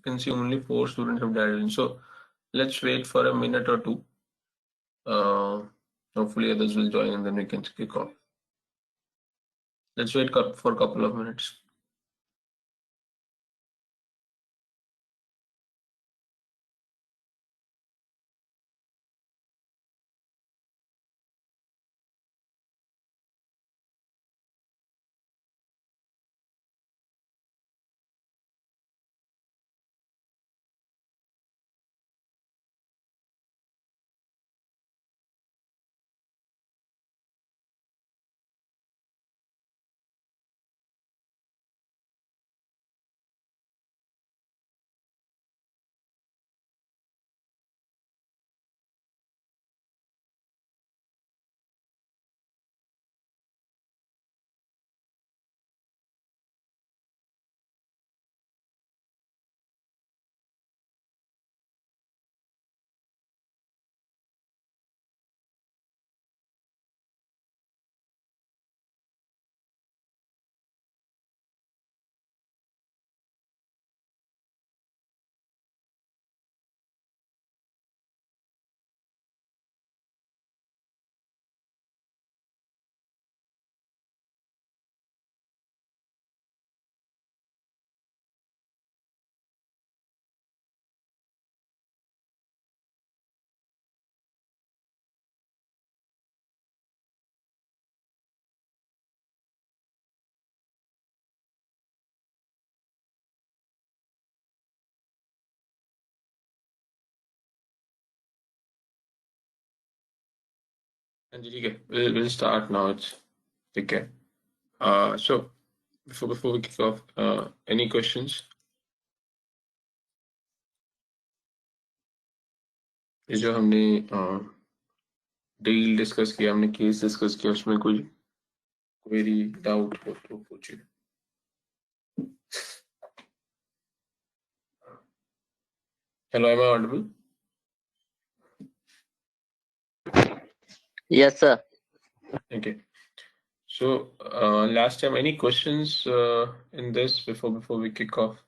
can see only 4 students have dialed in. So let's wait for a minute or two. Hopefully others will join and then we can kick off. Let's wait for a couple of minutes. Anjali, we'll start now. It's okay. So before we kick off, any questions? ये जो हमने deal discuss किया, हमने case discuss किया, उसमें कोई query doubt हो तो पूछिए. Hello, am I audible? Yes, sir. Okay. So last time, any questions in this before we kick off?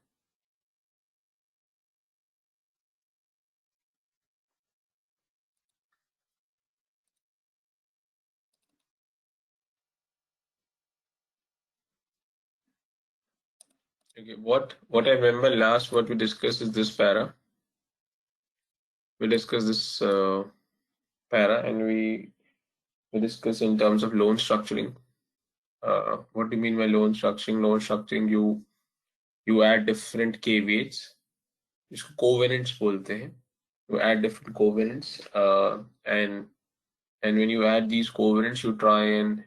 Okay. What I remember last what we discussed is this para. We discussed this para and we discussed in terms of loan structuring. What do you mean by loan structuring? Loan structuring, you add different K weights, जिसको covenants बोलते हैं. You add different covenants, and when you add these covenants, you try and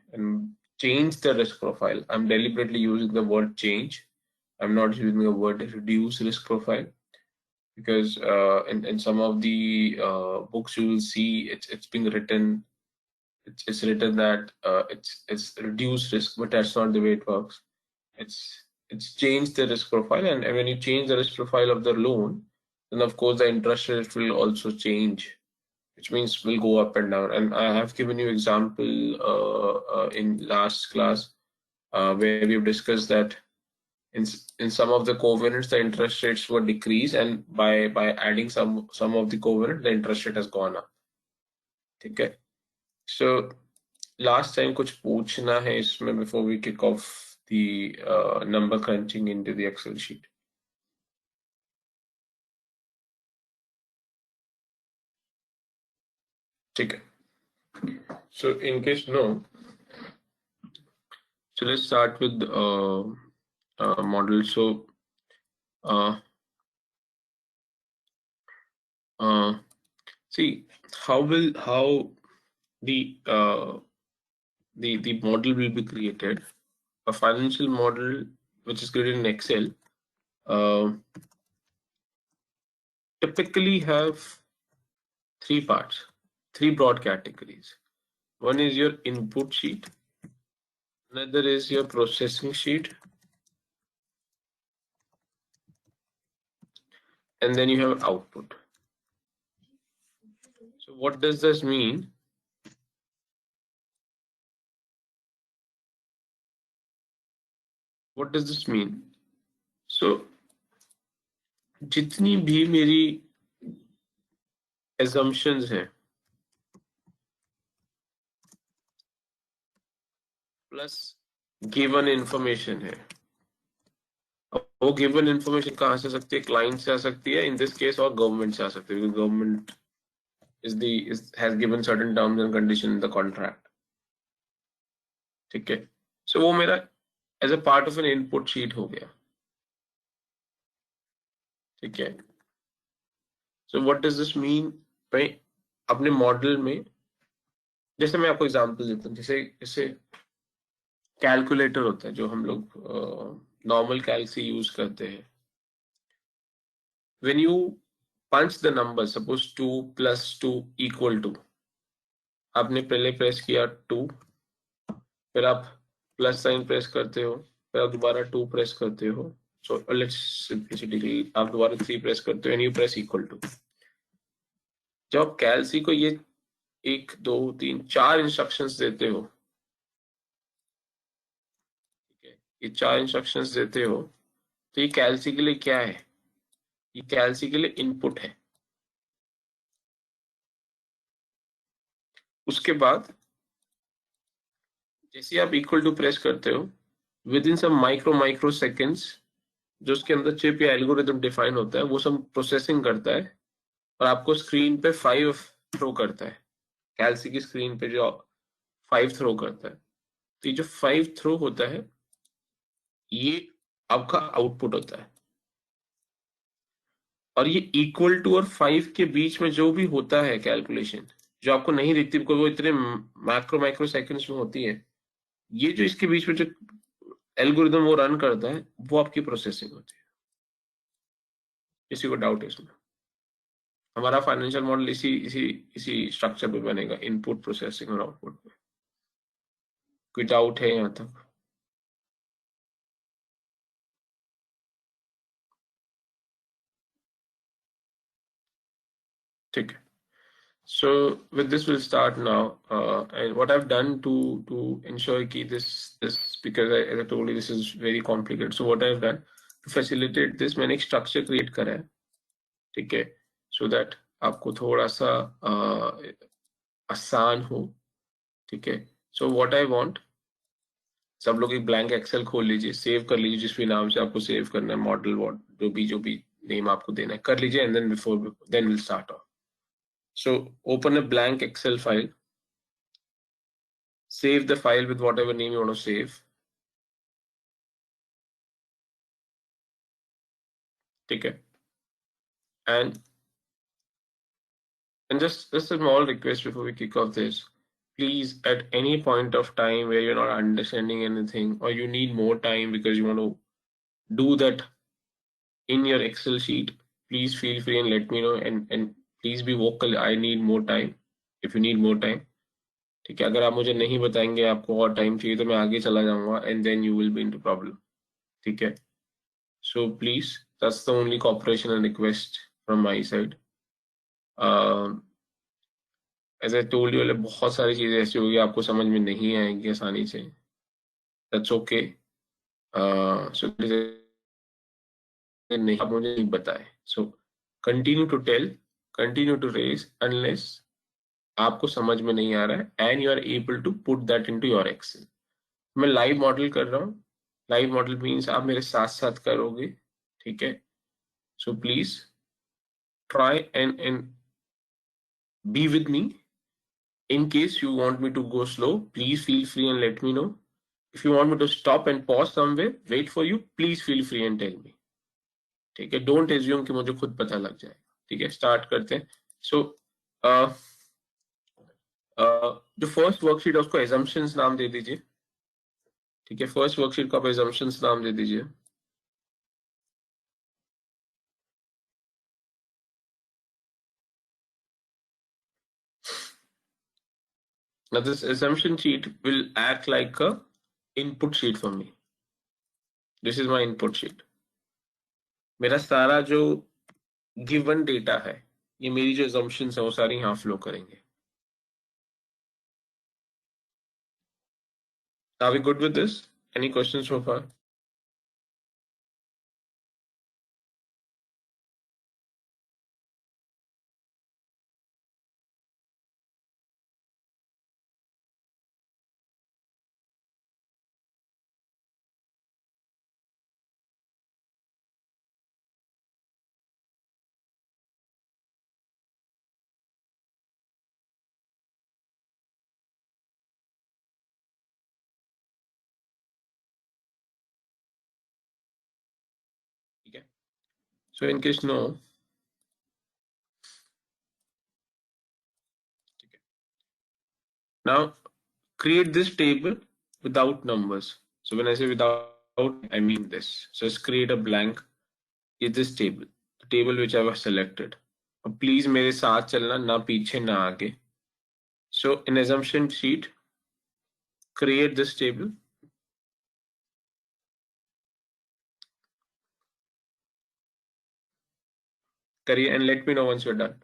change the risk profile. I'm deliberately using the word change. I'm not using the word reduce risk profile because in some of the books you will see it's being written. It's written that it's reduced risk, but that's not the way it works. It's changed the risk profile, and when you change the risk profile of the loan, then of course the interest rate will also change, which means will go up and down. And I have given you example in last class where we've discussed that in some of the covenants the interest rates were decreased, and by adding some of the covenant the interest rate has gone up. Okay. So last time कुछ पूछना है इसमें before we kick off the number crunching into the Excel sheet? ठीक है. So in case no, so let's start with model. So see how the the model will be created. A financial model which is created in Excel typically have three parts, three broad categories. One is your input sheet, another is your processing sheet, and then you have output. So what does this mean? What does this mean? So जितनी भी मेरी assumptions हैं plus given information है, वो given information कहाँ से आ सकती है? क्लाइंट से आ सकती है इन दिस केस, और गवर्नमेंट से आ सकती है, क्योंकि government has given certain terms and condition in the contract. ठीक है, सो वो मेरा as a part of an input sheet हो गया। ठीक है, so what does this mean? मैं अपने मॉडल में, जैसे मैं आपको एग्जांपल देता हूँ, जैसे जैसे कैलकुलेटर होता है जो हम लोग नॉर्मल कैल्क से यूज करते हैं। When you punch the number, suppose 2 + 2 = 2, आपने पहले प्रेस किया 2, फिर आप प्लस साइन प्रेस करते हो, फिर आप दोबारा 2 प्रेस करते हो, सो लेट्स सिंपलिसिटी आप दोबारा 3 प्रेस करते हो एंड यू प्रेस =। जब आप कैलसी को ये 1 2 3 4 इंस्ट्रक्शंस देते हो, ठीक है, ये 4 इंस्ट्रक्शंस देते हो, तो ये कैलसी के लिए क्या है? ये कैलसी के लिए इनपुट है। उसके बाद जैसे आप == प्रेस करते हो, within some microseconds, जो उसके अंदर चिप या एल्गोरिथम डिफाइन होता है, वो सब प्रोसेसिंग करता है और आपको स्क्रीन पे 5 थ्रो करता है। कैलसी की स्क्रीन पे जो 5 थ्रो करता है, तो ये जो 5 थ्रो होता है, ये आपका आउटपुट होता है। और ये =, और 5 के बीच में जो भी होता है कैलकुलेशन, जो आपको नहीं दिखती बिकॉज वो इतने माइक्रो सेकंड्स में होती है, ये जो इसके बीच में जो एल्गोरिदम वो रन करता है, वो आपकी प्रोसेसिंग होती है। किसी को डाउट है इसमें? हमारा फाइनेंशियल मॉडल इसी इसी इसी स्ट्रक्चर पे बनेगा, इनपुट, प्रोसेसिंग और आउटपुट पे। कोई डाउट है यहाँ तक? ठीक है, so with this we'll start now, and what I've done to ensure कि this because as I told you this is very complicated, so what I've done to facilitate this, मैंने एक structure create करा है, ठीक है, so that आपको थोड़ा सा आसान हो। ठीक है, so what I want, सब लोग एक ब्लैंक एक्सेल खोल लीजिए, सेव कर लीजिए जिस भी नाम से आपको सेव करना है, मॉडल वॉट जो भी नेम आपको देना है कर लीजिए, and then will start off. So open a blank Excel file, save the file with whatever name you want to save। ठीक है, and just a small request before we kick off this, please at any point of time where you're not understanding anything or you need more time because you want to do that in your Excel sheet, please feel free and let me know, and please be vocal, I need more time if you need more time। ठीक है, अगर आप मुझे नहीं बताएंगे आपको और time चाहिए, तो मैं आगे चला जाऊंगा and then you will be into problem. ठीक है, so please that's the only cooperation and request from my side. As I told you, बहुत सारी चीजें ऐसी होगी आपको समझ में नहीं आएंगी आसानी से, दैट्स ओके। सो नहीं, आप मुझे नहीं बताए, so continue to tell, continue to raise unless आपको समझ में नहीं आ रहा है and you are able to put that into your Excel. मैं लाइव मॉडल कर रहा हूँ, लाइव मॉडल मीन्स आप मेरे साथ साथ करोगे। ठीक है, so please try and be with me. In case you want me to go slow, please feel free and let me know. If you want me to stop and pause somewhere, wait for you, please feel free and tell me। ठीक है, don't assume कि मुझे खुद पता लग जाएगा। ठीक है, स्टार्ट करते हैं। सो जो फर्स्ट वर्कशीट है उसको एजम्पशंस नाम दे दीजिए। ठीक है, फर्स्ट वर्कशीट को आप एजम्पशंस नाम दे दीजिए। Now this assumption sheet will act like a input sheet for me। This is my input sheet। मेरा सारा जो गिवन डेटा है, ये मेरी जो assumptions है वो सारी यहाँ फ्लो करेंगे। Are we good with this? Any questions so far? So in case no, now create this table without numbers. So when I say without, I mean this. So let's create a blank is this table, the table which I was selected. अब please मेरे साथ चलना, ना पीछे ना आगे. So in assumption sheet, create this table. करिए and let me know once you're done.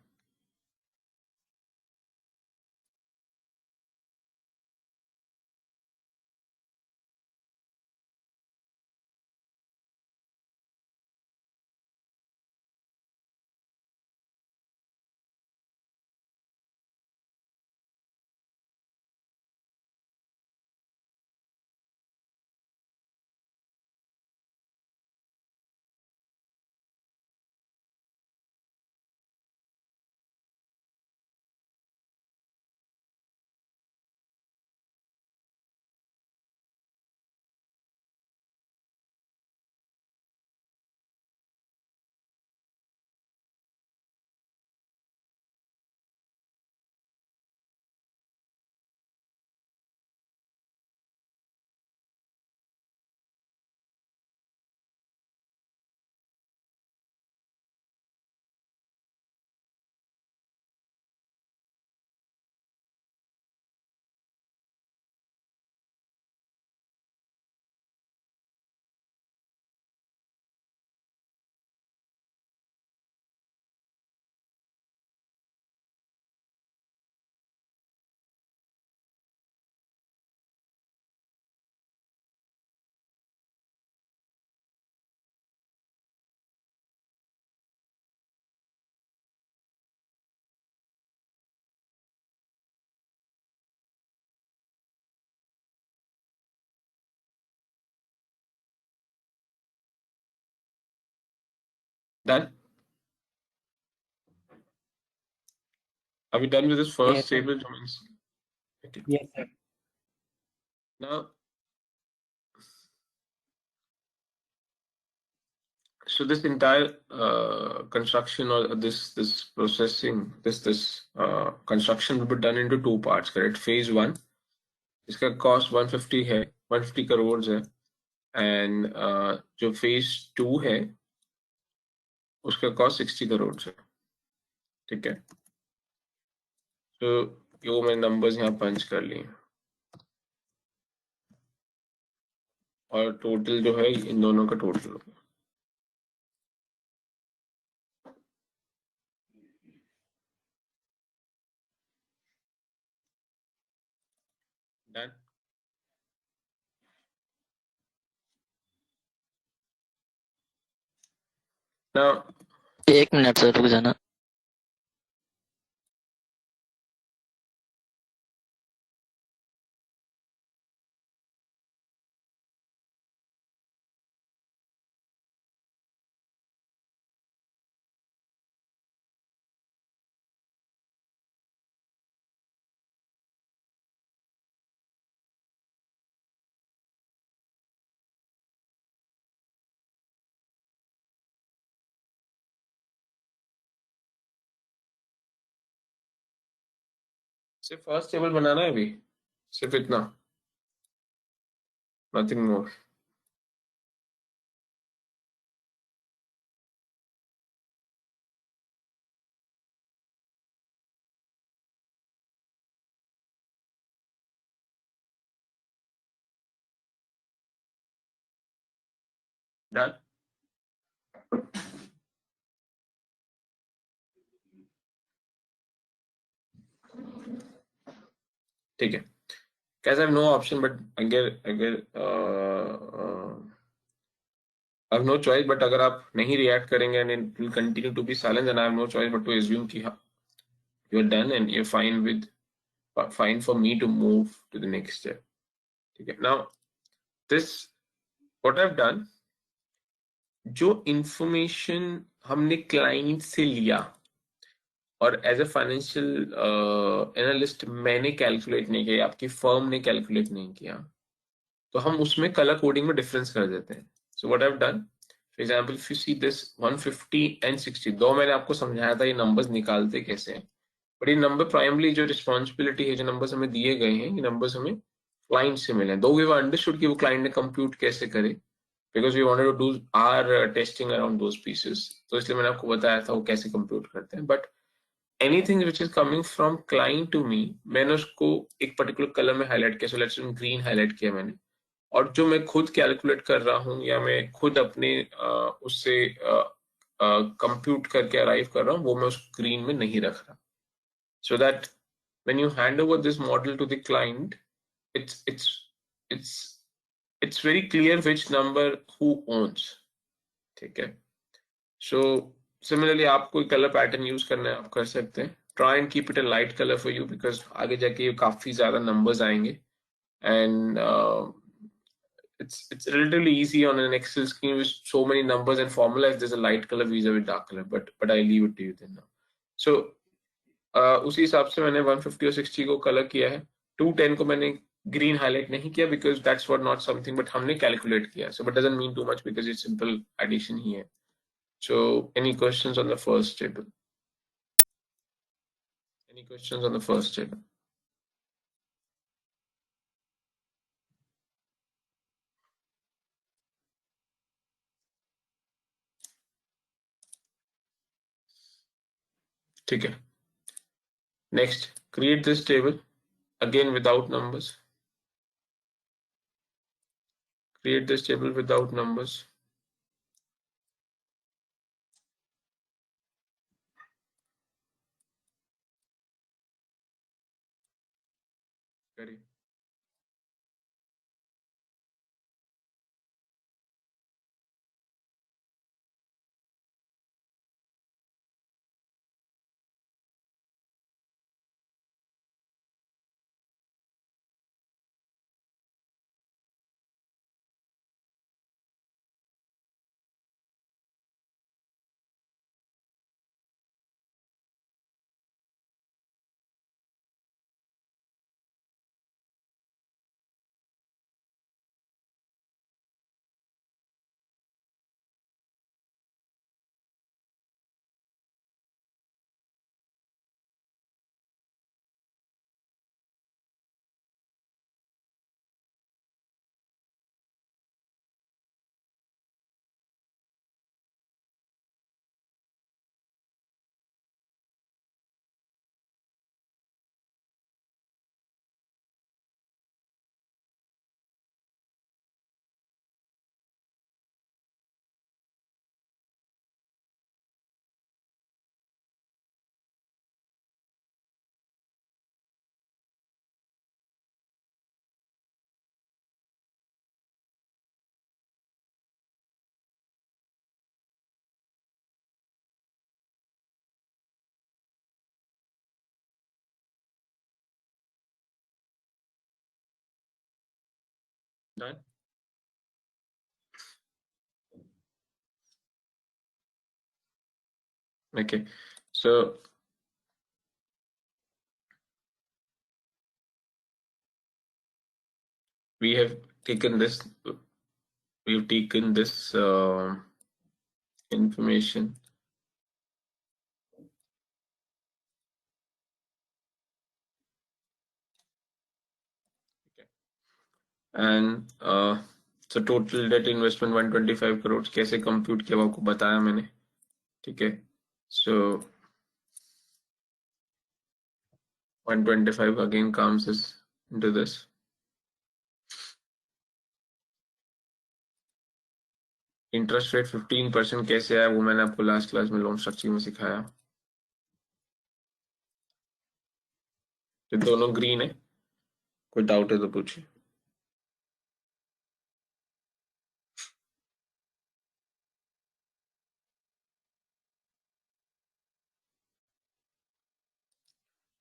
Done? Are we done with this first Yes, sir. table? Okay. Yes, sir. Now, so this entire construction or this processing, this construction will be done into two parts, correct? Phase one, इसका cost 150 है, 150 crores है, and जो phase two है, उसका cost 60 crores है, ठीक है? So यो मैं numbers यहाँ punch कर लिए, और total जो है इन दोनों का total होगा. Done? Now, एक मिनट सर रुक जाना. सिर्फ फर्स्ट टेबल बनाना है अभी, सिर्फ इतना, nothing more. Done? ठीक है. Guys, I have no option, but अगर I have no choice, but अगर आप नहीं react करेंगे and it will continue to be silent, then I have no choice but to assume कि हाँ, you're done and you're fine for me to move to the next step. ठीक है. Now, this what I've done, जो information हमने client से लिया और as a financial analyst मैंने कैलकुलेट नहीं किया, आपकी फर्म ने कैलकुलेट नहीं किया, तो हम उसमें कलर कोडिंग में डिफरेंस कर देते हैं. So what I have done, for example if you see this 150 and 60, दो मैंने आपको समझाया था ये नंबर्स निकालते कैसे हैं, बट ये नंबर प्राइमली जो रिस्पॉन्सिबिलिटी है, जो नंबर्स हमें दिए गए हैं, ये नंबर्स हमें क्लाइंट से मिले, दो वी अंडरस्टूड कि वो क्लाइंट ने कंप्यूट कैसे करे, because we wanted to do our testing around those pieces, तो इसलिए मैंने आपको बताया था वो कैसे कंप्यूट करते हैं। But anything which is coming from client to me, मैंने उसको एक पर्टिकुलर कलर में हाईलाइट किया, सो लेट्स ग्रीन हाईलाइट किया मैंने, और जो मैं खुद कैलकुलेट कर रहा हूँ या मैं खुद अपने उससे कंप्यूट करके अराइव कर रहा हूँ, वो मैं उस स्क्रीन में नहीं रख रहा, so that when you hand over this model to the client, it's it's it's it's very clear which number who owns, ठीक है। so similarly आप कोई कलर पैटर्न यूज करना है आप कर सकते हैं, try and keep it a light color for you because आगे जाके ये काफी ज्यादा numbers आएंगे, and it's relatively easy on an Excel screen with so many numbers and formulas. There's a light color vis-a-vis dark color, but I leave it to you then now. So उसी हिसाब से मैंने 150 और 60 को colour किया है, 210 को मैंने ग्रीन हाईलाइट नहीं किया because that's what not something, but हमने कैलकुलेट किया, so but doesn't mean too much because it's simple addition ही है। So any questions on the first table, any questions on the first table? ठीक है, next create this table again without numbers, create this table without numbers, करिए। Done? Okay, so we have taken this, we've taken this information, and so total date investment 125 crore कैसे compute किया वो आपको बताया मैंने, ठीक है। सो 125 again comes into this, interest rate 15% कैसे आया वो मैंने आपको लास्ट क्लास में लोन स्ट्रक्चर में सिखाया, तो दोनों ग्रीन है, कोई डाउट है तो पूछिए।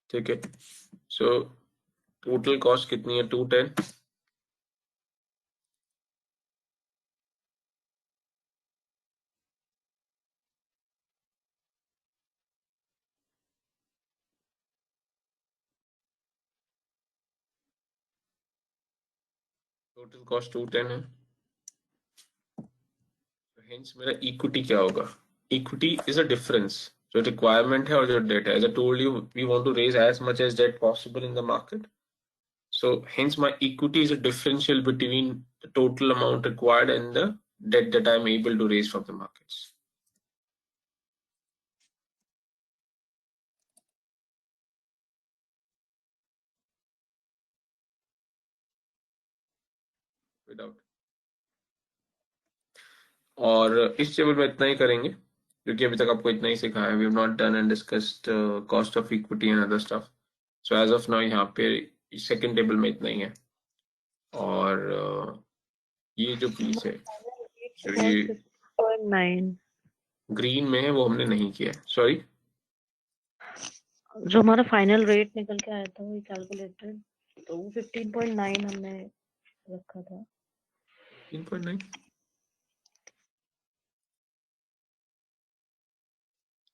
ठीक है, सो टोटल कॉस्ट कितनी है, 210, टोटल कॉस्ट 210 है, हेंस मेरा इक्विटी क्या होगा? इक्विटी इज अ डिफरेंस जो रिक्वायरमेंट है और जो डेट है. As I told you, we want to raise as much as debt possible in the market. So hence my equity is a differential between the total amount required and the debt that I'm able to raise from the markets. Without. और इस table में इतना ही करेंगे क्योंकि अभी तक आपको इतना ही सिखाया है. We have not done and discussed cost of equity and other stuff. So as of now यहाँ पे सेकंड टेबल में इतना ही है. और ये जो पीस है जो ये 6.9 ग्रीन में है वो हमने नहीं किया है. सॉरी, जो हमारा फाइनल रेट निकल के आया था वो कैलकुलेटेड, तो वो 15.9 हमने रखा था. 15.9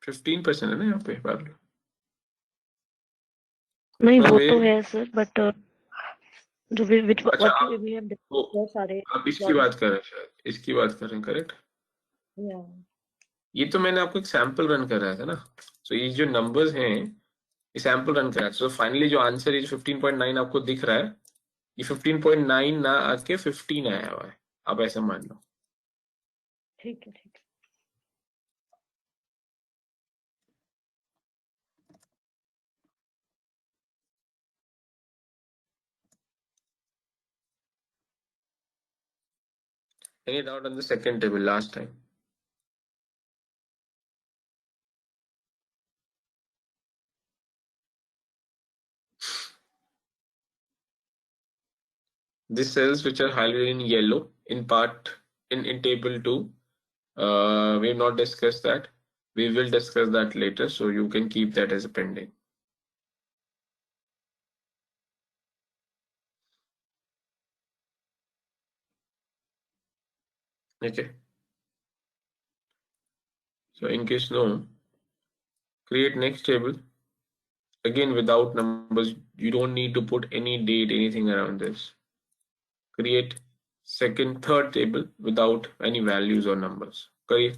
15% है ना यहाँ पे बात. नहीं हाँ, वो तो मेरे है सर, बट जो विच अच्छा व्हाट आप वी हैव वो बहुत सारे आप इसकी बात कर रहे हैं, शायद इसकी बात कर रहे हैं, करेक्ट? या ये तो मैंने आपको एक सैंपल रन कराया था ना. सो ये जो नंबर्स हैं ये सैंपल रन कराया. सो फाइनली जो आंसर है 15.9 आपको दिख रहा है, ये 15.9 ना आके 15 आया हुआ है. आप ऐसा मान लो. ठीक है ठीक है. Any doubt on the second table last time? These cells which are highlighted in yellow in part in table 2, we have not discussed that. We will discuss that later, so you can keep that as a pending. Okay. So in case no, create next table. Again, without numbers, you don't need to put any date, anything around this. Create second, third table without any values or numbers. Create.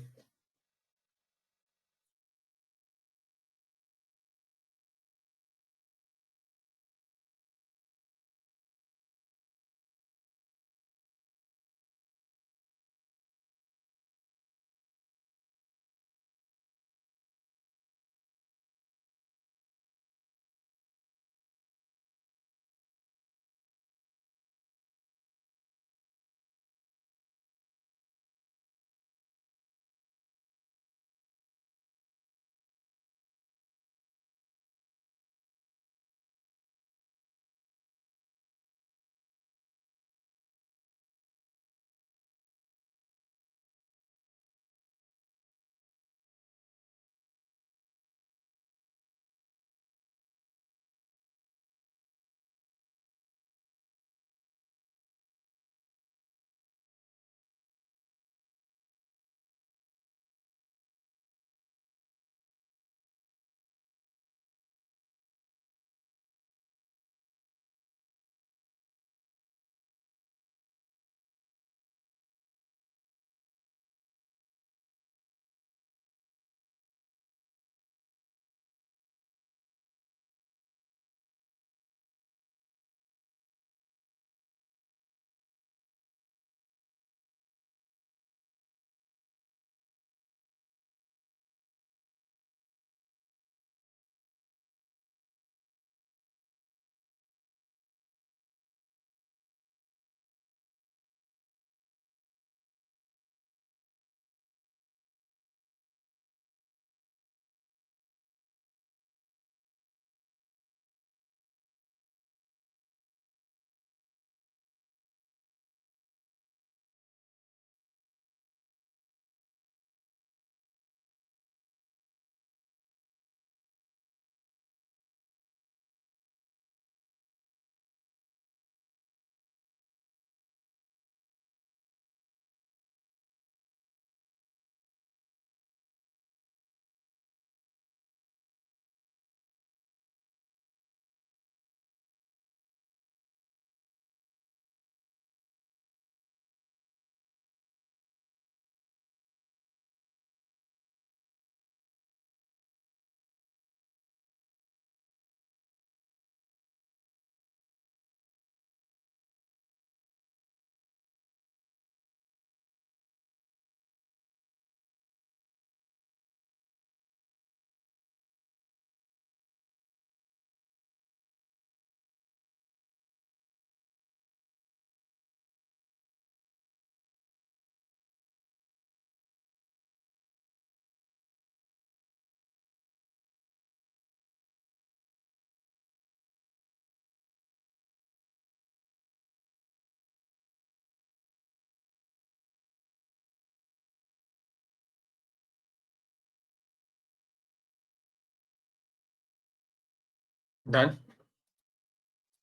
Done.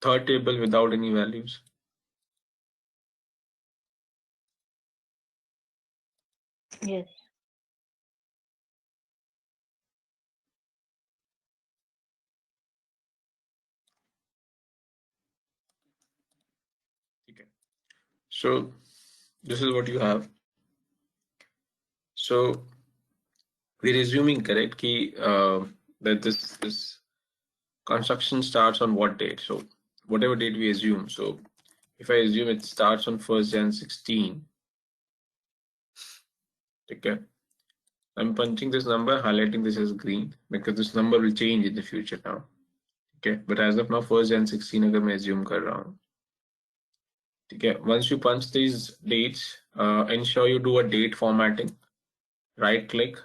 Third table without any values. Yes. Okay. So this is what you have. So we're assuming, correct, that this construction starts on what date? So whatever date we assume. So if I assume it starts on 1st Jan 16, okay, I'm punching this number, highlighting this as green because this number will change in the future now. Okay, but as of now 1st Jan 16 अगर मैं assume कर रहा हूँ. Okay, once you punch these dates, ensure you do a date formatting. Right click,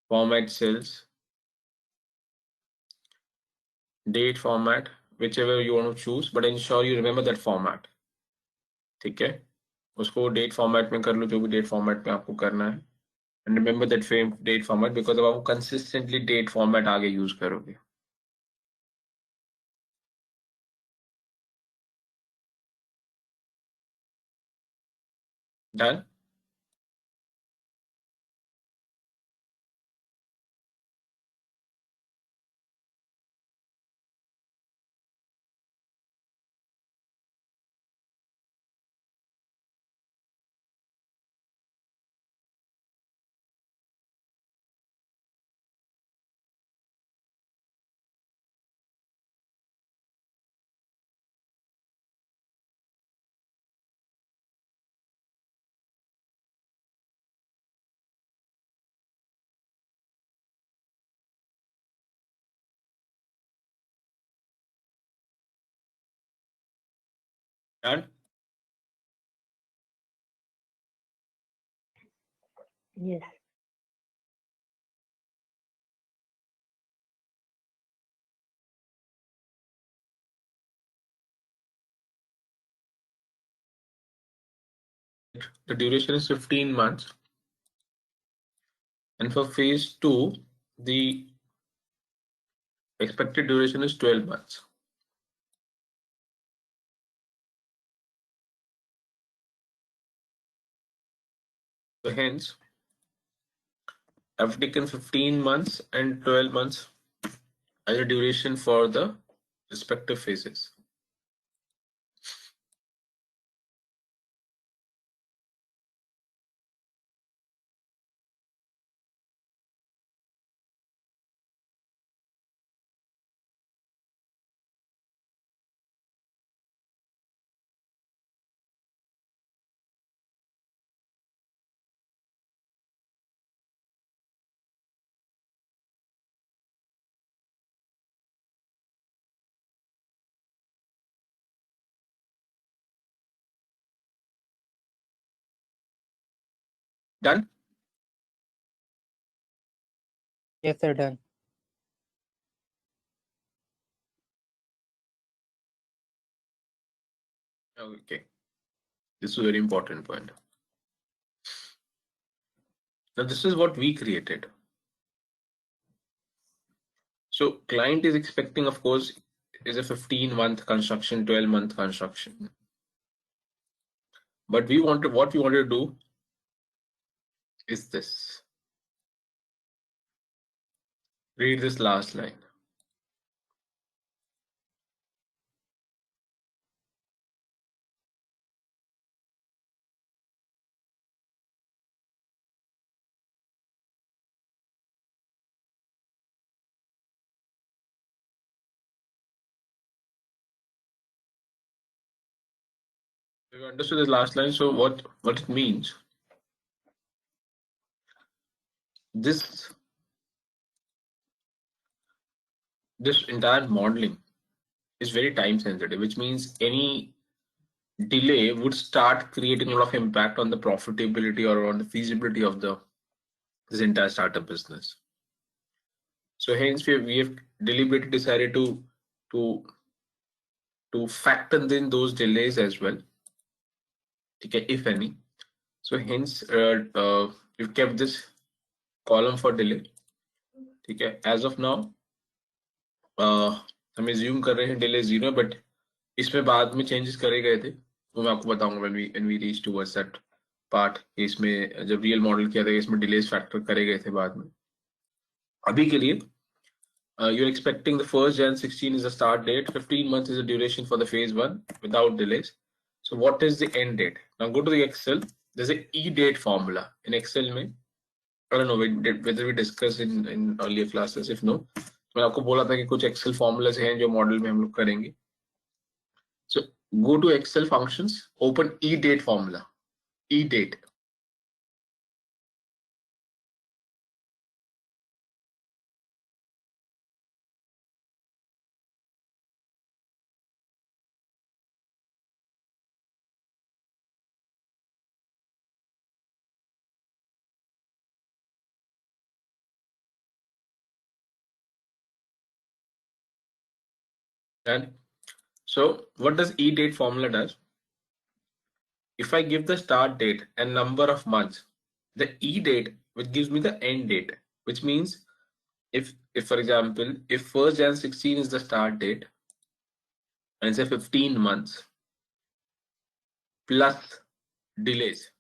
format cells, date format, whichever you want to choose, but ensure you remember that format. ठीक है, उसको date format में कर लो, जो भी date format में आपको करना है. And remember that same date format because अब आप consistently date format आगे use करोगे. Done? Done? Yes. The duration is 15 months. And for phase 2, the expected duration is 12 months. So hence, I've taken 15 months and 12 months as a duration for the respective phases. Done? Yes, sir, done. Okay. This is a very important point. Now, this is what we created. So client is expecting, of course, is a 15-month construction, 12-month construction. But what we wanted to do is this. Read this last line. You understood this last line. So what it means? This entire modeling is very time sensitive, which means any delay would start creating a lot of impact on the profitability or on the feasibility of this entire startup business. So hence we have deliberately decided to factor in those delays as well. Okay, if any. So hence we've kept this column for delay. Okay, as of now, हम assume कर रहे हैं delay 0, but इसमें बाद में changes करे गए थे, वो मैं आपको बताऊंगा when we reach towards that part। इसमें जब रियल मॉडल किया था इसमें डिलेस फैक्टर करे गए थे बाद में। अभी के लिए you're expecting the first Jan 16 is the start date, 15 months is the duration for the phase 1 without delays. So what is the end date? Now go to the Excel, there's a E date formula in Excel mein, I don't know whether we discussed in earlier classes, if no, मैं आपको बोला था कि कुछ Excel formulas हैं जो model में हम लोग करेंगे। So go to Excel functions, open E date formula, E date। And so what does E date formula does? If I give the start date and number of months, the E date which gives me the end date, which means if for example, if 1st Jan 16 is the start date and say 15 months plus delays,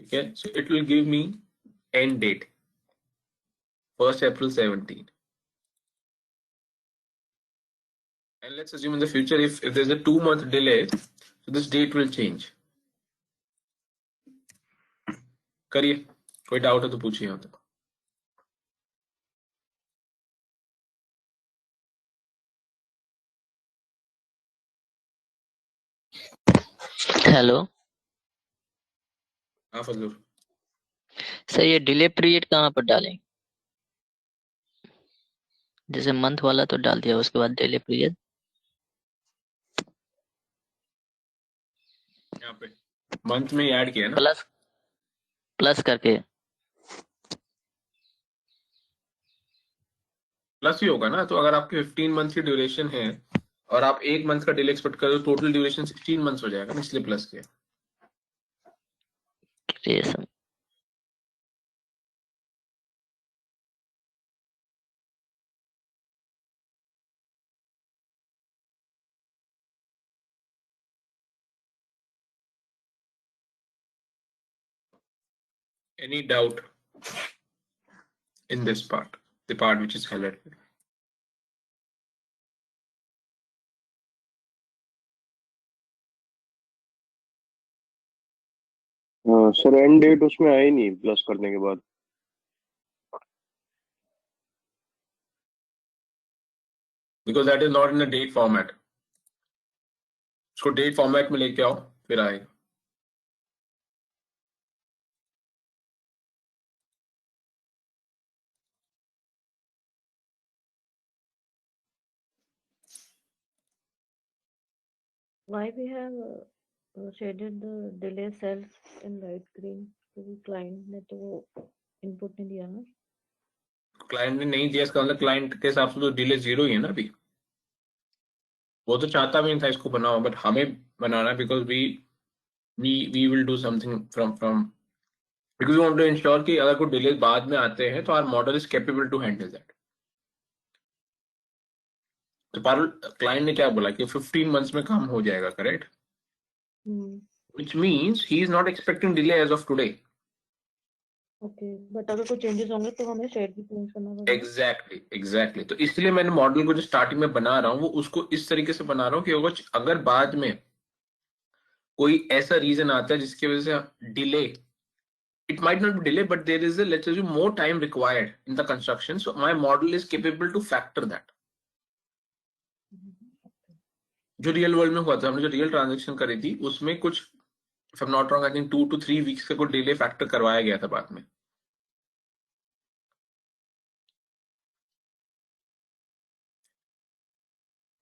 okay, so it will give me end date 1st April 17. And let's assume in the future if there's a 2-month delay, so this date will change। करिए, कोई doubt है तो पूछिए यहाँ तक। Hello हाँ Fazlur, sir, ये delay period कहाँ पर डालें? जैसे मंथ वाला तो डाल दिया, उसके बाद डिले पीरियड यहाँ पे मंथ में ऐड किया ना, प्लस प्लस करके। प्लस ही होगा ना। तो अगर आपकी 15 मंथ की ड्यूरेशन है और आप 1 मंथ का डिले एक्सपेक्ट करो, टोटल ड्यूरेशन 16 मंथ्स हो जाएगा ना, इसलिए प्लस किया। ये सब Any doubt in this part, the part which is highlighted? Sir and debt उसमें आई नहीं प्लस करने के बाद। Because that is not in the date format। उसको डेट फॉर्मेट में लेके आओ फिर आएगा। Why we have shaded the delay cells in light green? क्योंकि client ने तो input नहीं दिया ना। क्लाइंट ने नहीं दिया, इसका मतलब क्लाइंट के हिसाब से तो डिले 0 ही है ना अभी। वो तो चाहता भी नहीं था इसको बनाओ, बट हमें बनाना, because we will do something from because we want to ensure कि अगर कोई डिले बाद में आते हैं तो our model is capable to handle that. तो पारुल, क्लाइंट ने क्या बोला कि 15 मंथ्स में काम हो जाएगा, correct? Which means he is not expecting delay as of today. Okay, but अगर कोई चेंजेस होंगे तो हमें शेड भी चेंज करना पड़ेगा। एग्जैक्टली। तो इसलिए मैंने मॉडल को जो स्टार्टिंग में बना रहा हूँ वो उसको इस तरीके से बना रहा हूँ कि अगर बाद में कोई ऐसा रीजन आता है जिसकी वजह से delay, it might not be delay, but there is a, let's assume, more time required in the construction, so my model is capable to factor that। जो रियल वर्ल्ड में हुआ था, हमने जो रियल ट्रांजेक्शन करी थी उसमें कुछ, if I'm not wrong, I think 2 to 3 weeks का कोई डिले फैक्टर करवाया गया था बाद में।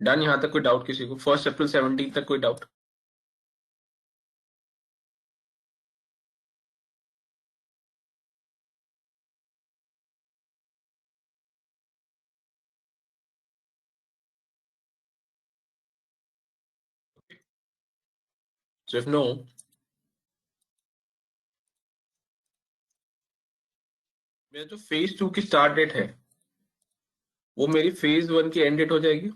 डन? यहां तक कोई डाउट किसी को? 1st April 17 तक कोई डाउट? So if no, मेरा जो फेज 2 की स्टार्ट डेट है वो मेरी phase 1 की end date हो जाएगी.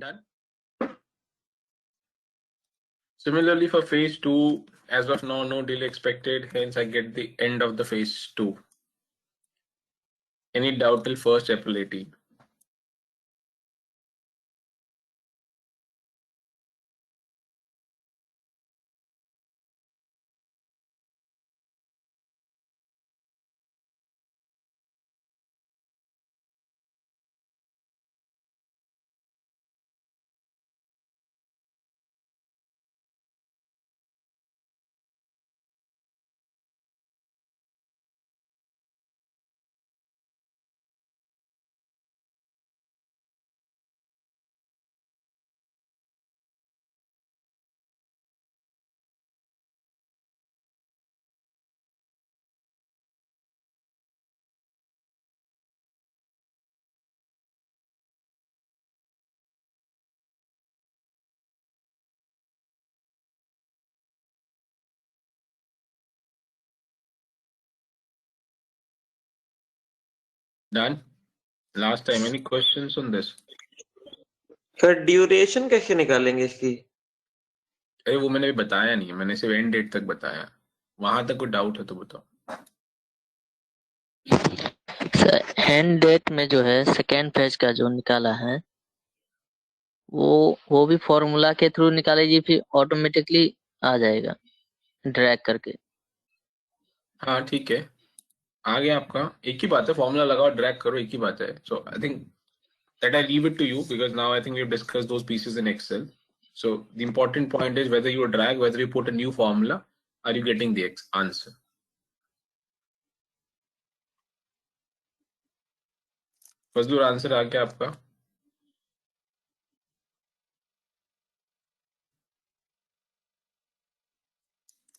Done. Similarly, for phase 2, as of now, no delay expected. Hence, I get the end of the phase 2. Any doubt till 1st April 18? Done. Last time, any questions on this? Sir duration कैसे निकालेंगे इसकी? अरे वो मैंने भी बताया नहीं, मैंने सिर्फ एंड डेट तक बताया. वहां तक कोई डाउट है तो बताओ. सर एंड डेट में जो है सेकेंड फेज का जो निकाला है वो भी फॉर्मूला के थ्रू निकालेगी, फिर ऑटोमेटिकली आ जाएगा ड्रैग करके. हाँ ठीक है, आ गया आपका. एक ही बात है, फॉर्मूला लगाओ, ड्रैग करो, एक ही बात है. So I think that I leave it to you, because now I think we've discussed those pieces in Excel. So the important point is whether you drag, whether you put a new formula, are you getting the answer? Fazlur, answer आ गया आपका?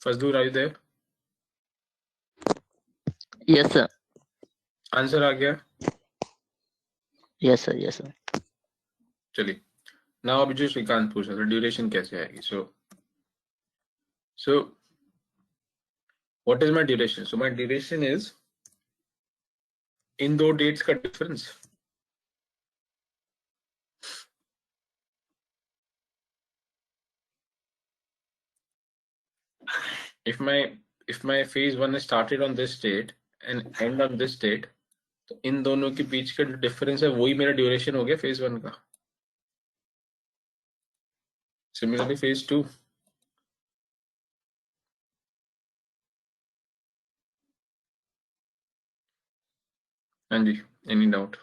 Fazlur, are you there? Yes sir. Answer आ गया? Yes sir. Yes sir. चलिए. Now अभी जो श्रीकांत पूछ रहा था, duration कैसे आएगी? So what is my duration? So my duration is इन दो dates का difference. If my phase 1 is started on this date and end on this date, तो इन दोनों के बीच का जो डिफरेंस है वही मेरा ड्यूरेशन हो गया फेज 1 का. Similarly phase 2. हाँ जी, any doubt?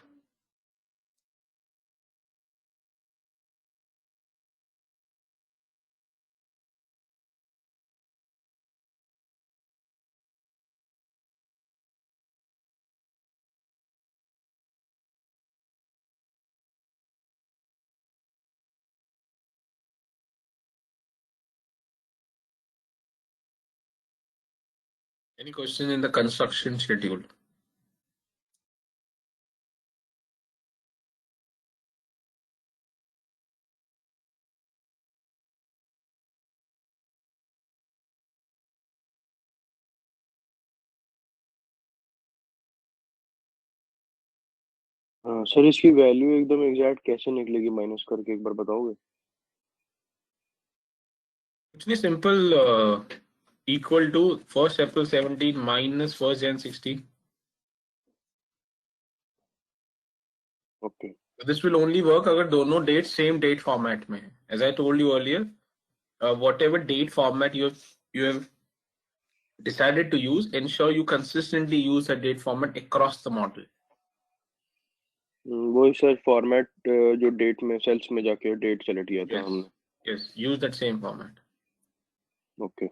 Any question in the construction schedule? हाँ सर, इसकी वैल्यू एकदम एग्जैक्ट कैसे निकलेगी माइनस करके, एक बार बताओगे? कुछ नहीं, सिंपल. Equal to 1st April 17 minus 1st Jan 16. Okay. This will only work अगर दोनों डेट सेम डेट फॉर्मेट में है. As I told you earlier, whatever date format you have decided to use, ensure you consistently use the date format across the model. वही sir format जो date में sales में जाके date select किया था Yes. हमने. Yes, use that same format. Okay.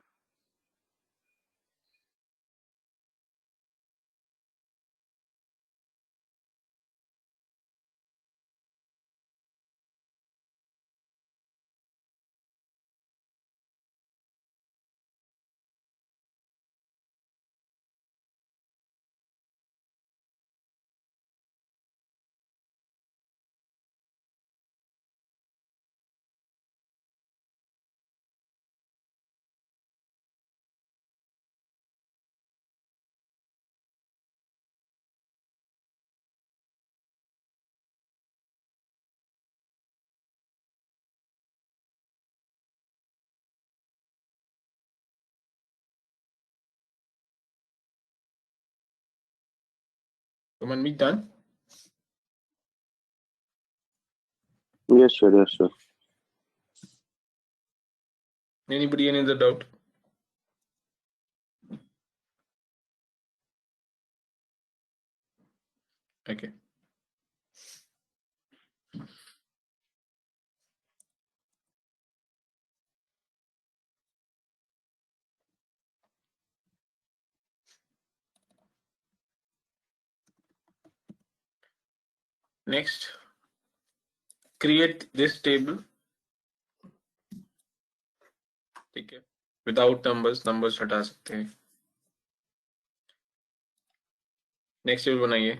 Suman, done? Yes sir, yes sir. Anybody any other doubt? Okay. Next, create this table. ठीक है. Without numbers हटा सकते हैं. Next table बनाइए.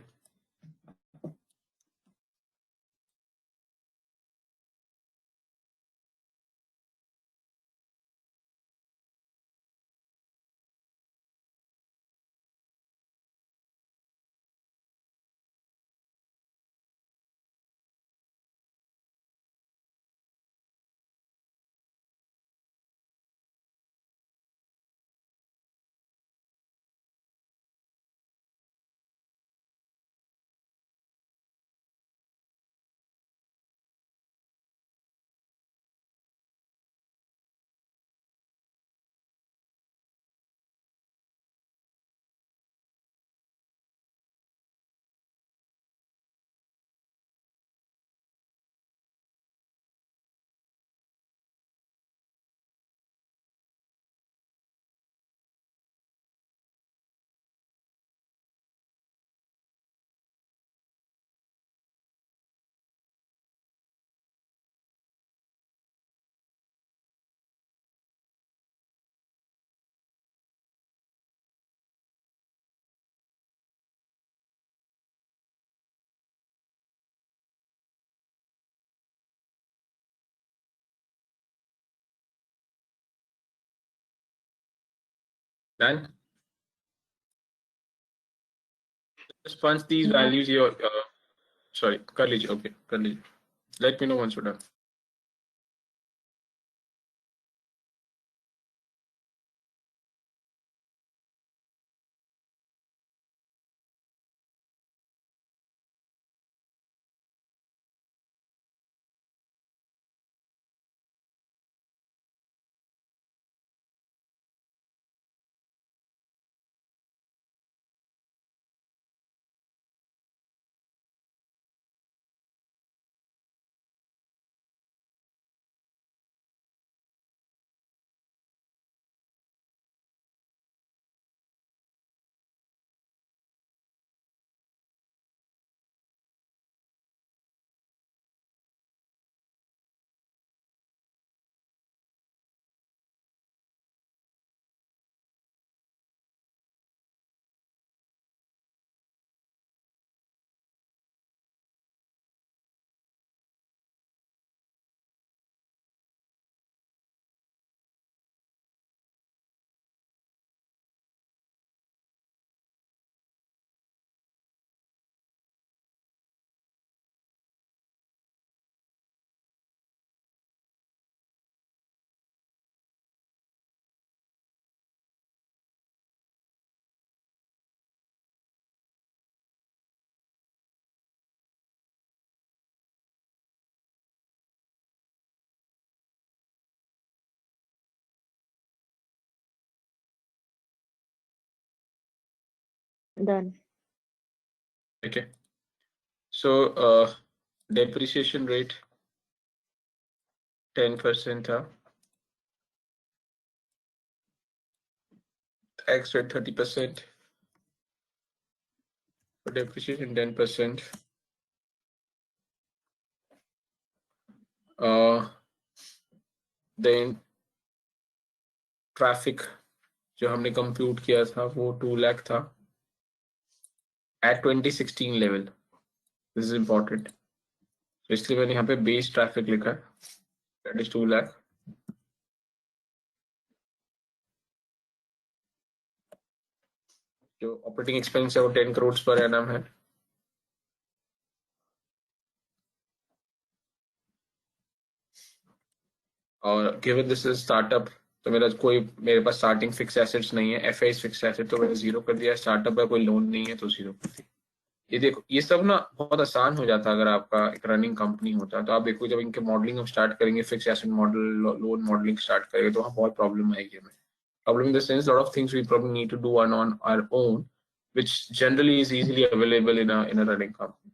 Done? Just punch these Yeah. values here. Sorry, कर लीजिए. Okay, कर लीजिए. Let me know once you're done. Done. Okay. So depreciation rate 10% था, tax rate 30%, so depreciation 10%. Then traffic जो हमने कंप्यूट किया था वो 2 लाख था at 2016 level. This is important, तो इसलिए मैंने यहाँ पे बेस ट्रैफिक लिखा है, दैट इज 2 लाख. जो ऑपरेटिंग एक्सपेंस है वो 10 करोड़ पर एनम है. और गिवन दिस इज स्टार्टअप, तो मेरे पास स्टार्टिंग फिक्स एसेट्स नहीं है. एफ फिक्स एसेट तो मैंने जीरो कर दिया. स्टार्टअप का कोई लोन नहीं है तो जीरो कर दिया. ये देखो, ये सब ना बहुत आसान हो जाता है अगर आपका एक रनिंग कंपनी होता है. तो आप देखो जब इनके मॉडलिंग हम स्टार्ट करेंगे, fix asset model, loan modelling start करेंगे, तो वहाँ बहुत प्रॉब्लम आएगी हमें. Problem in the sense, lot of things we probably need to do on our own, which generally is easily available in a running company.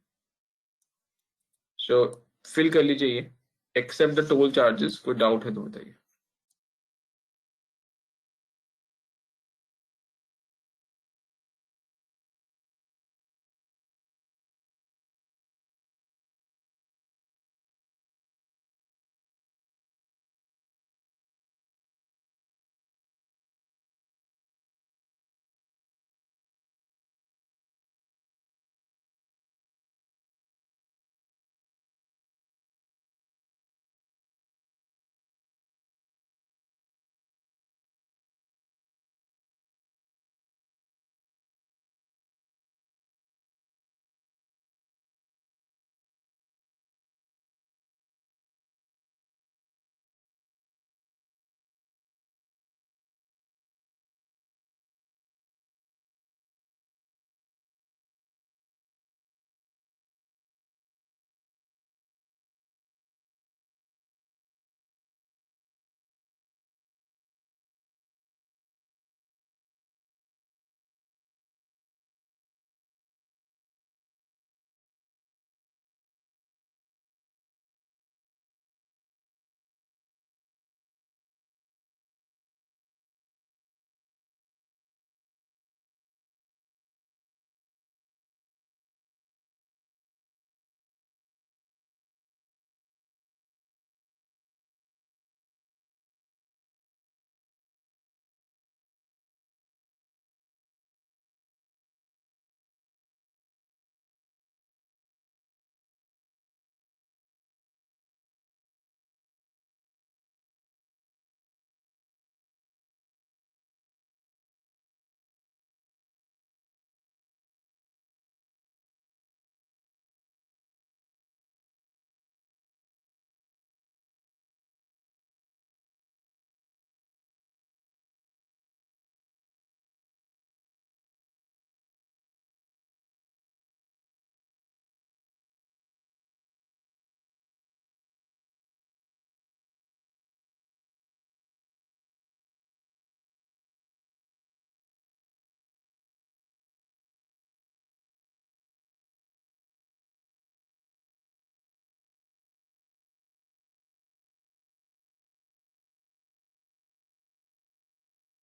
So fill कर लीजिए ये, except the toll charges. कोई doubt है तो बताइए.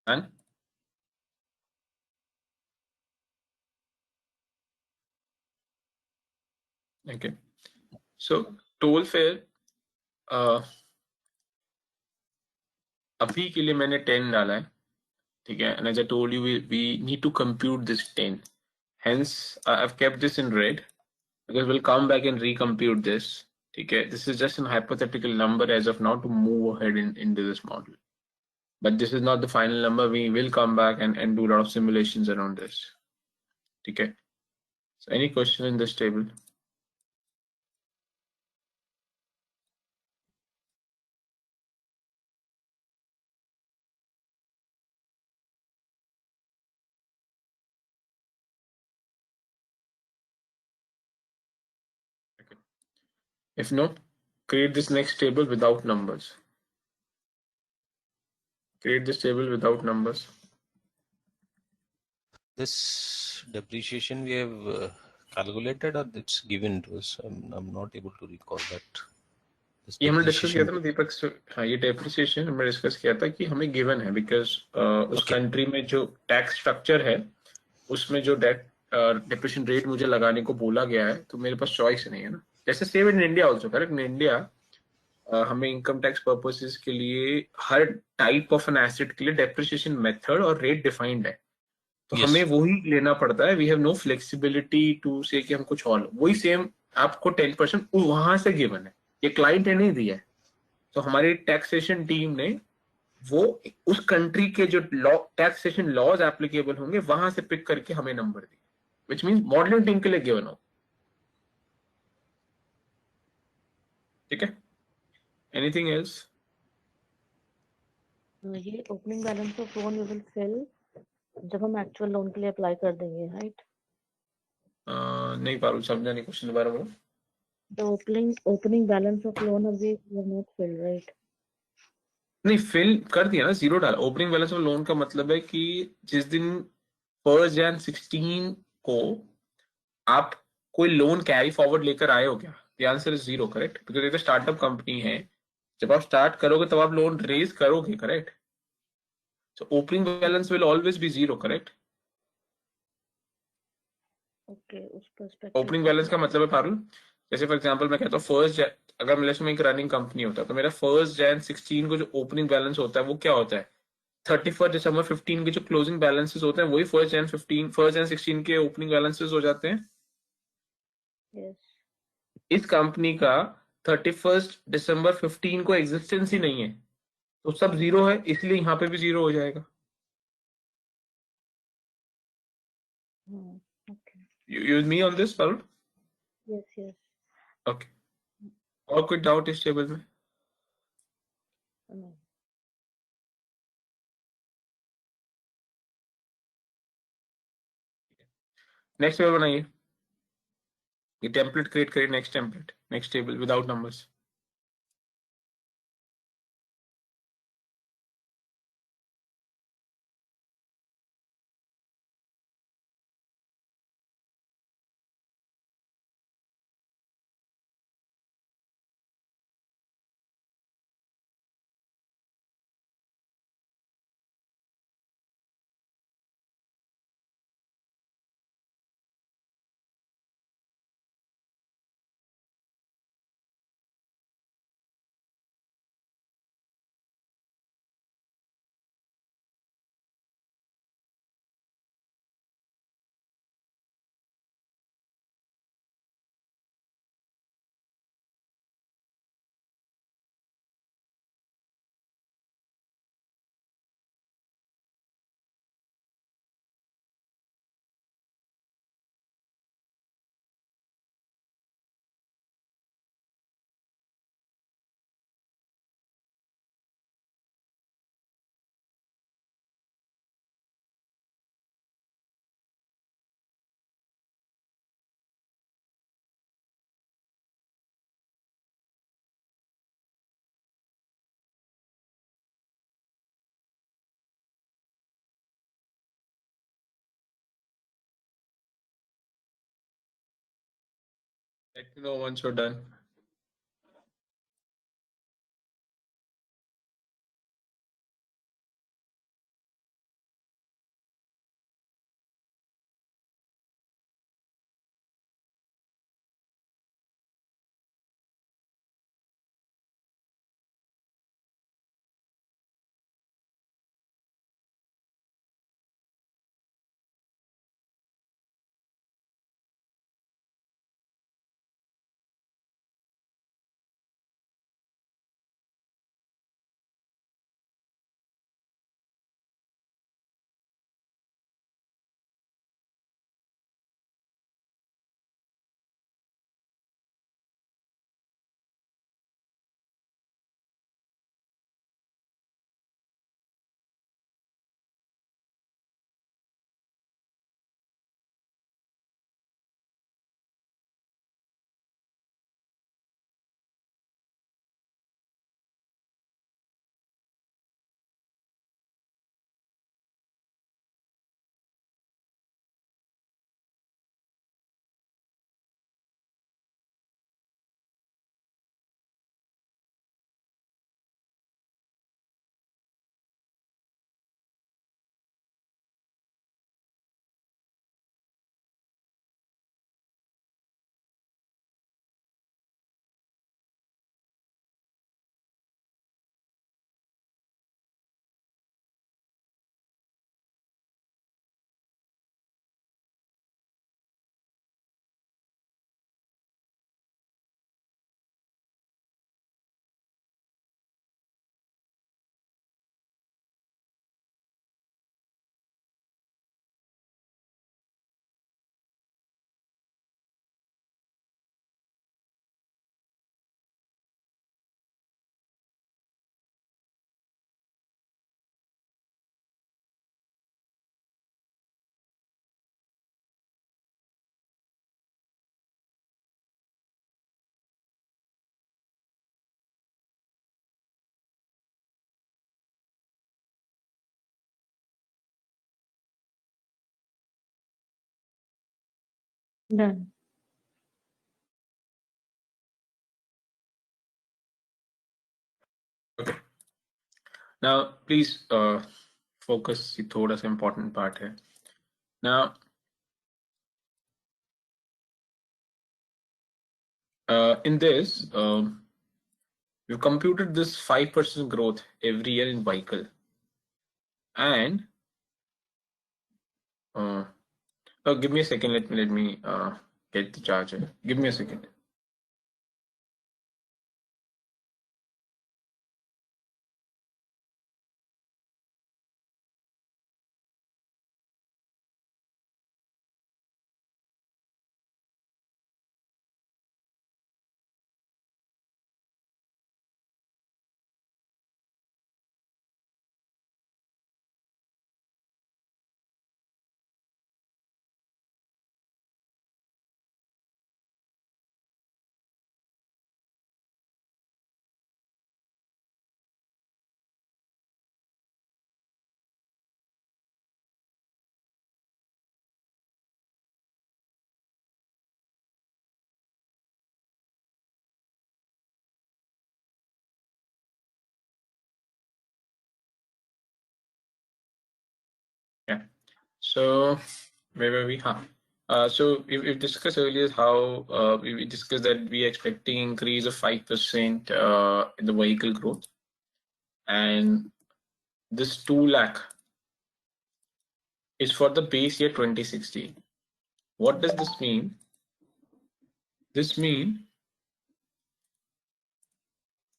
And okay, so toll fare अभी के लिए मैंने 10 डाला है, ठीक है. And as I told you, we need to compute this 10. Hence, I've kept this in red because we'll come back and recompute this. Okay, this is just an hypothetical number as of now to move ahead into this model. But this is not the final number. We will come back and do a lot of simulations around this. Okay. So any question in this table? Okay. If no, create this next table without numbers. Create this table without numbers. This depreciation we have calculated or it's given to us? I'm not able to recall that. This ये हमने discuss किया depreciation. था ना दीपक से, हाँ ये depreciation हमने discuss किया था कि हमें गिवन है बिकॉज उस Okay. कंट्री में जो टैक्स स्ट्रक्चर है उसमें जो डेप्रिसिएशन रेट मुझे लगाने को बोला गया है, तो मेरे पास चॉइस नहीं है ना. जैसे same in India also, correct. In India हमें इनकम टैक्स पर्पसेस के लिए हर टाइप ऑफ एन एसेट के लिए डेप्रिसिएशन मेथड और रेट डिफाइंड है, तो Yes. हमें वही लेना पड़ता है. We have no flexibility to say कि हम कुछ और वही सेम आपको 10% वहां से गिवन है, ये क्लाइंट ने नहीं दिया है. तो हमारी टैक्सेशन टीम ने वो उस कंट्री के जो लॉ टैक्सेशन लॉज एप्लीकेबल होंगे वहां से पिक करके हमें नंबर दिए, विच मींस मॉडलिंग टीम के लिए गिवन हो. ठीक है. Anything else? ये opening balance of loan we will fill जब हम एक्चुअल लोन के लिए अप्लाई कर देंगे, राइट? नहीं पारुल, समझा नहीं क्वेश्चन दोबारा बोलो. The opening balance of loan we have not filled, right? नहीं, फिल कर दिया ना, जीरो डाला. ओपनिंग बैलेंस ऑफ लोन का मतलब है कि जिस दिन 1 Jan 16 को आप कोई लोन कैरी फॉरवर्ड लेकर आए हो क्या? The answer is zero, correct. Because ये तो स्टार्टअप कंपनी है, जब आप स्टार्ट करोगे तब आप लोन रेज करोगे, correct. So opening balance will always be zero, correct. Okay, उस perspective ओपनिंग से बैलेंस का मतलब है पारुल, जैसे फॉर एग्जांपल मैं कहता हूँ अगर मेरे में एक रनिंग कंपनी होता है तो मेरा 1 Jan 16 को जो ओपनिंग बैलेंस होता है वो क्या होता है? 31 December 15 के जो क्लोजिंग बैलेंसेस होते हैं वही 1 Jan 16 के ओपनिंग बैलेंसेस हो जाते हैं. yes. इस कंपनी का 31 December 15 को एग्जिस्टेंस ही नहीं है, तो सब जीरो है, इसलिए यहाँ पे भी जीरो हो जाएगा. Okay. You with me on this, Parul? Yes, yes. Okay. और कोई डाउट इस टेबल में? No. नेक्स्ट टेबल बनाइए. ये टेम्पलेट क्रिएट करिए, next table without numbers. Let me know once you're done. Done. Okay. Now, please focus. ये थोड़ा सा important part है. Now, in this, we've computed this 5% growth every year in vehicle, and give me a second. Let me get the charger. Give me a second. Yeah. So where were we? So we've discussed earlier how we discussed that we are expecting increase of 5% in the vehicle growth, and this 2 lakh is for the base year 2016. What does this mean? This means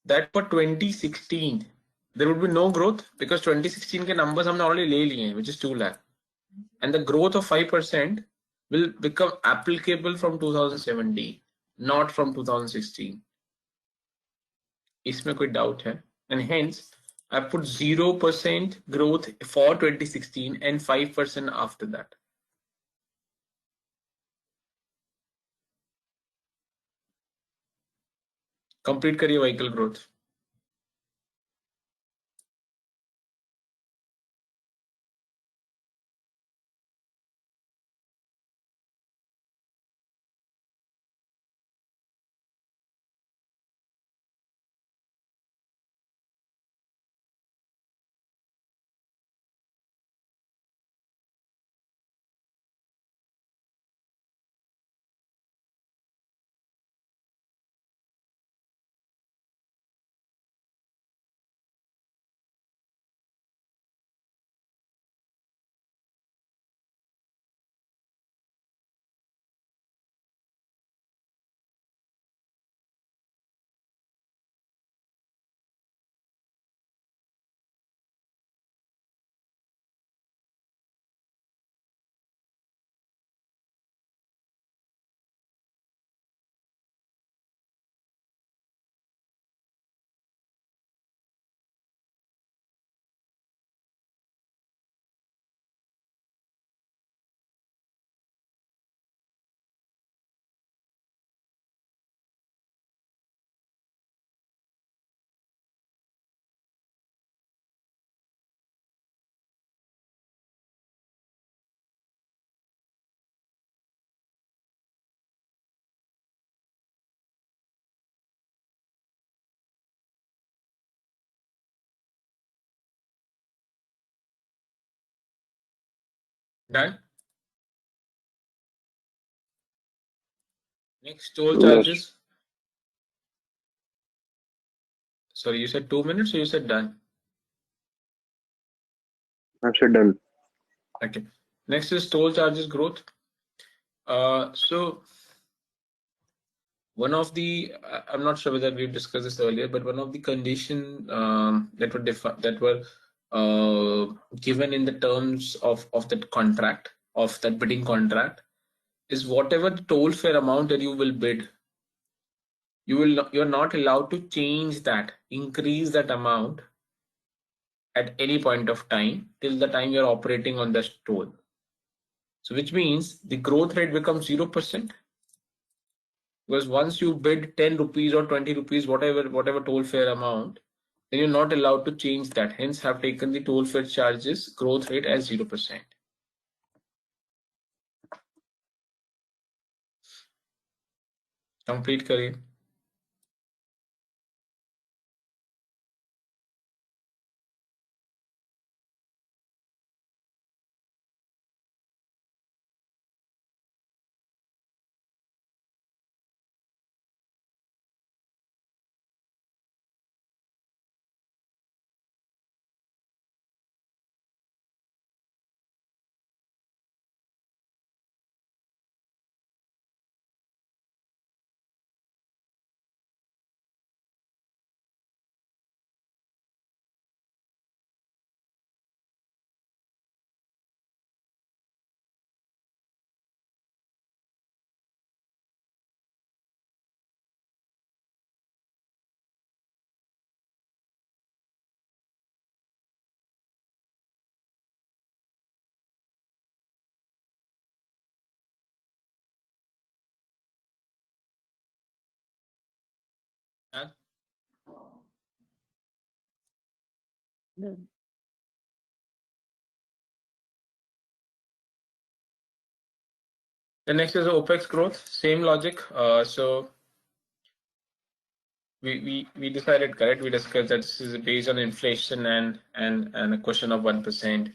that for 2016 there would be no growth because 2016 के numbers हमने already ले लिए हैं, which is 2 lakh, and the growth of 5% will become applicable from 2017, not from 2016. इसमें कोई doubt है? And hence I put 0% growth for 2016 and 5% after that. Complete करिए vehicle growth. Done. Next, toll Yes. charges. Sorry, you said 2 minutes or you said done? I've said done. Okay. Next is toll charges growth. So one of the, I'm not sure whether we've discussed this earlier, but one of the condition that were given in the terms of that contract, of that bidding contract, is whatever the toll fare amount that you will bid, you're not allowed to change that, increase that amount at any point of time till the time you're operating on the toll. So which means the growth rate becomes 0%. Because once you bid 10 rupees or 20 rupees, whatever toll fare amount, then you're not allowed to change that. Hence, have taken the toll fare charges growth rate as 0%. Complete करिए। Done. The next is OPEX growth. Same logic. So we decided, correct? We discussed that this is based on inflation and a question of 1%.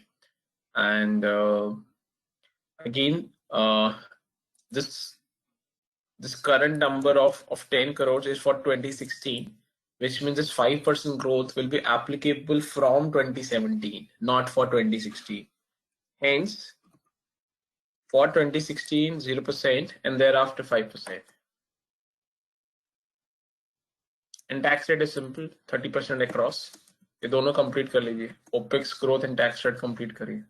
And again, this current number of 10 crores is for 2016, which means this 5% growth will be applicable from 2017, not for 2016. Hence, for 2016, 0%, and thereafter 5%. And tax rate is simple, 30% across. ये दोनों complete कर लीजिए. OPEX growth and tax rate complete करिए.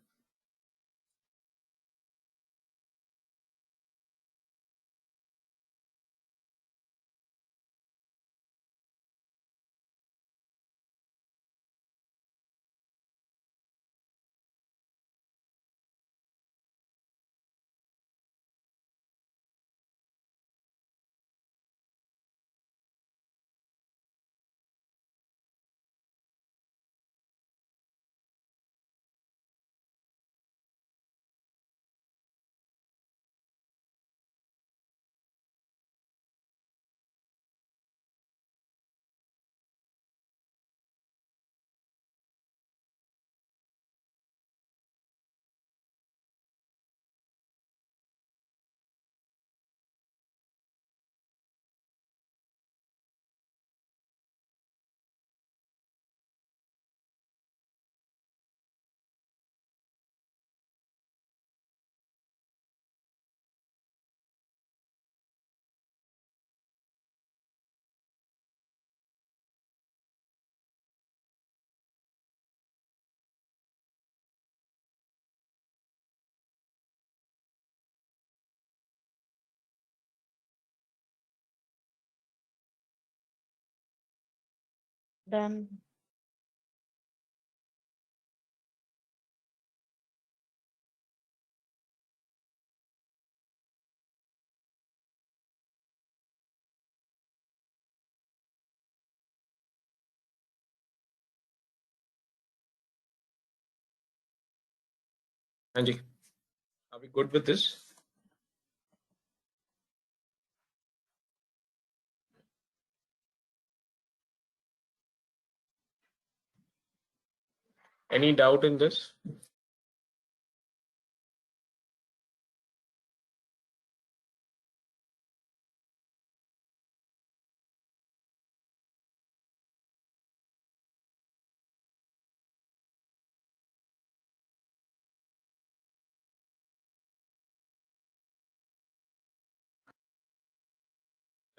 Done. हाँ जी. Are we good with this? Any doubt in this?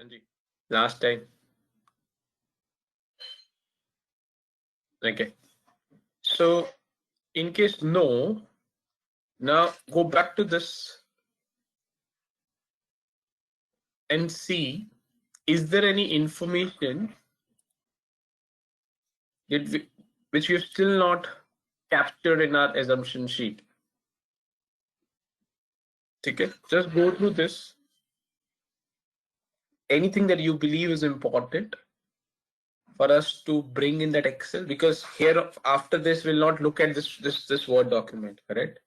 हाँ जी. Last time. Okay. So in case no, now go back to this and see, is there any information which we have still not captured in our assumption sheet? Okay, just go through this. Anything that you believe is important for us to bring in that Excel, because here after this we'll not look at this Word document, correct?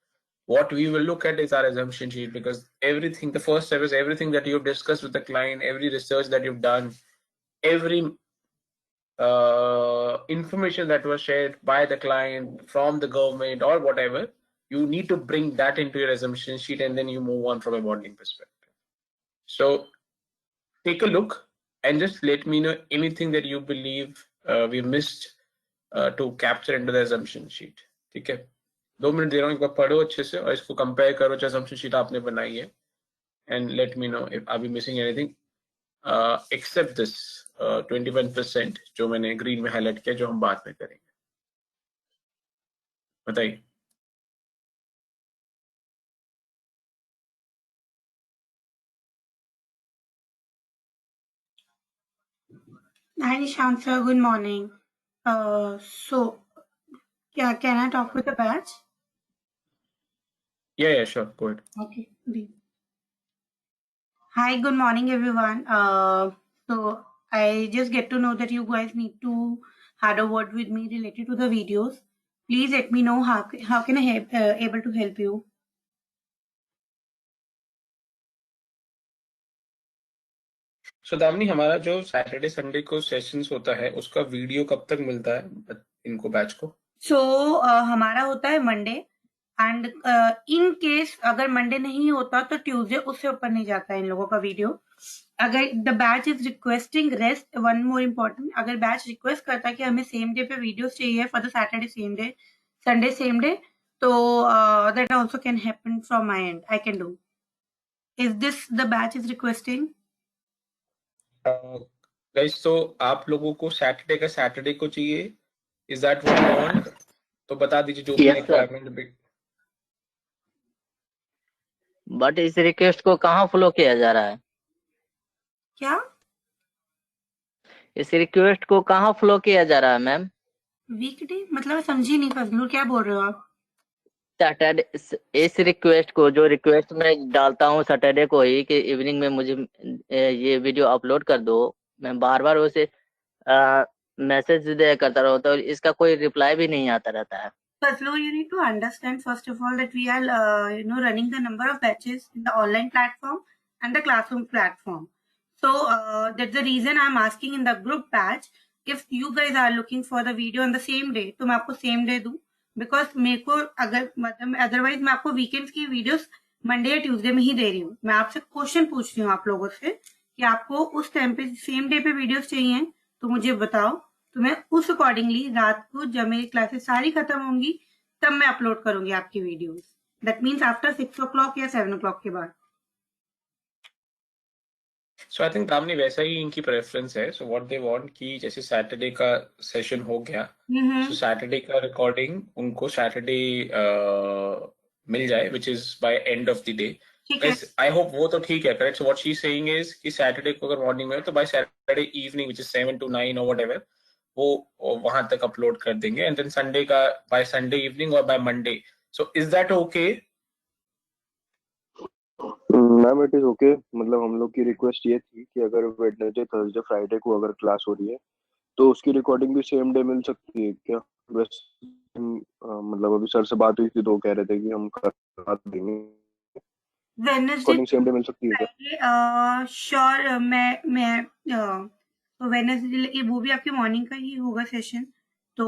what we will look at is our assumption sheet, because everything, the first step is everything that you've discussed with the client, every research that you've done, every information that was shared by the client from the government or whatever, you need to bring that into your assumption sheet, and then you move on from a modeling perspective. So take a look and just let me know anything that you believe we missed to capture into the assumption sheet. ठीक है, 2 minute दे रहा हूँ, एक बार पढ़ो अच्छे से और इसको कंपेयर करो जो assumption sheet आपने बनाई है, and let me know if are we missing anything except this 21% जो मैंने green में highlight किया, जो हम बाद में करेंगे. बताइए. Hi Nishant sir, good morning. So, can I talk with the batch? Yeah, sure, go ahead. Okay. Hi, good morning everyone. So I just get to know that you guys need to have a word with me related to the videos. Please let me know how can I help, able to help you. So Damini, हमारा जो Saturday Sunday को sessions होता है उसका video कब तक मिलता है इनको बैच को? So हमारा होता है मंडे, एंड इन केस अगर मंडे नहीं होता तो ट्यूसडे उससे ऊपर नहीं जाता है इन लोगों का वीडियो. अगर the batch is requesting rest, one more important, अगर बैच रिक्वेस्ट करता है कि हमें सेम डे पे वीडियोस चाहिए for the Saturday same day, Sunday same day, तो that also can happen from my end. I can do. Is this the batch is requesting? Guys, तो आप लोगों को सैटरडे का सैटरडे को चाहिए, is that what you want? तो बता दीजिए जो भी रिक्वायरमेंट. बट इस रिक्वेस्ट को कहाँ फ्लो किया जा रहा है? क्या? इस रिक्वेस्ट को कहाँ फ्लो किया जा रहा है मैम? वीकडे मतलब समझी नहीं फजलू, क्या बोल रहे हो आप? सैटरडे, इस रिक्वेस्ट को, जो रिक्वेस्ट मैं डालता हूँ सैटरडे को ही कि इवनिंग में मुझे ये वीडियो अपलोड कर दो, मैं बार बार उसे मैसेज दे करता रहता हूँ, इसका कोई रिप्लाई भी नहीं आता रहता है. Fazlur, you need to understand first of all that we are running the number of batches in the online platform and the classroom platform. So that's the reason I'm asking in the group batch, if you guys are looking for the video on the same day, तो मैं आपको same day दूं, because मेरे को अगर मतलब otherwise मैं आपको वीकेंड्स की वीडियोस मंडे या ट्यूसडे में ही दे रही हूँ. मैं आपसे क्वेश्चन पूछ रही हूँ आप लोगों से कि आपको उस टाइम पे सेम डे पे वीडियोस चाहिए तो मुझे बताओ, तो मैं उस अकॉर्डिंगली रात को जब मेरी क्लासेस सारी खत्म होंगी तब मैं अपलोड करूंगी आपकी videos. That means after 6 o'clock या 7 o'clock के बाद. सो आई थिंक दामिनी वैसा ही इनकी प्रेफरेंस है. सो व्हाट दे वांट कि जैसे सैटरडे का सेशन हो गया, सो सैटरडे का रिकॉर्डिंग उनको सैटरडे मिल जाए, which is by end of the day. I hope वो तो ठीक है, correct? So what she is saying is कि सैटरडे को अगर मॉर्निंग में हो तो by Saturday evening, which is 7 to 9 और व्हाटएवर, वो वहां तक अपलोड कर देंगे, एंड देन संडे का बाय संडे इवनिंग और by Monday. So is that okay? Ma'am it is okay. मतलब हम लोग की रिक्वेस्ट ये थी कि अगर वेडनेसडे थर्सडे फ्राइडे को अगर क्लास हो रही है तो उसकी रिकॉर्डिंग भी सेम डे मिल सकती है क्या? बस मतलब अभी सर से बात हुई थी तो कह रहे थे कि हम करा देंगे. वेडनेसडे सेम डे मिल सकती है क्या? श्योर. मैं तो वेडनेसडे वो भी आपके मॉर्निंग का ही होगा सेशन, तो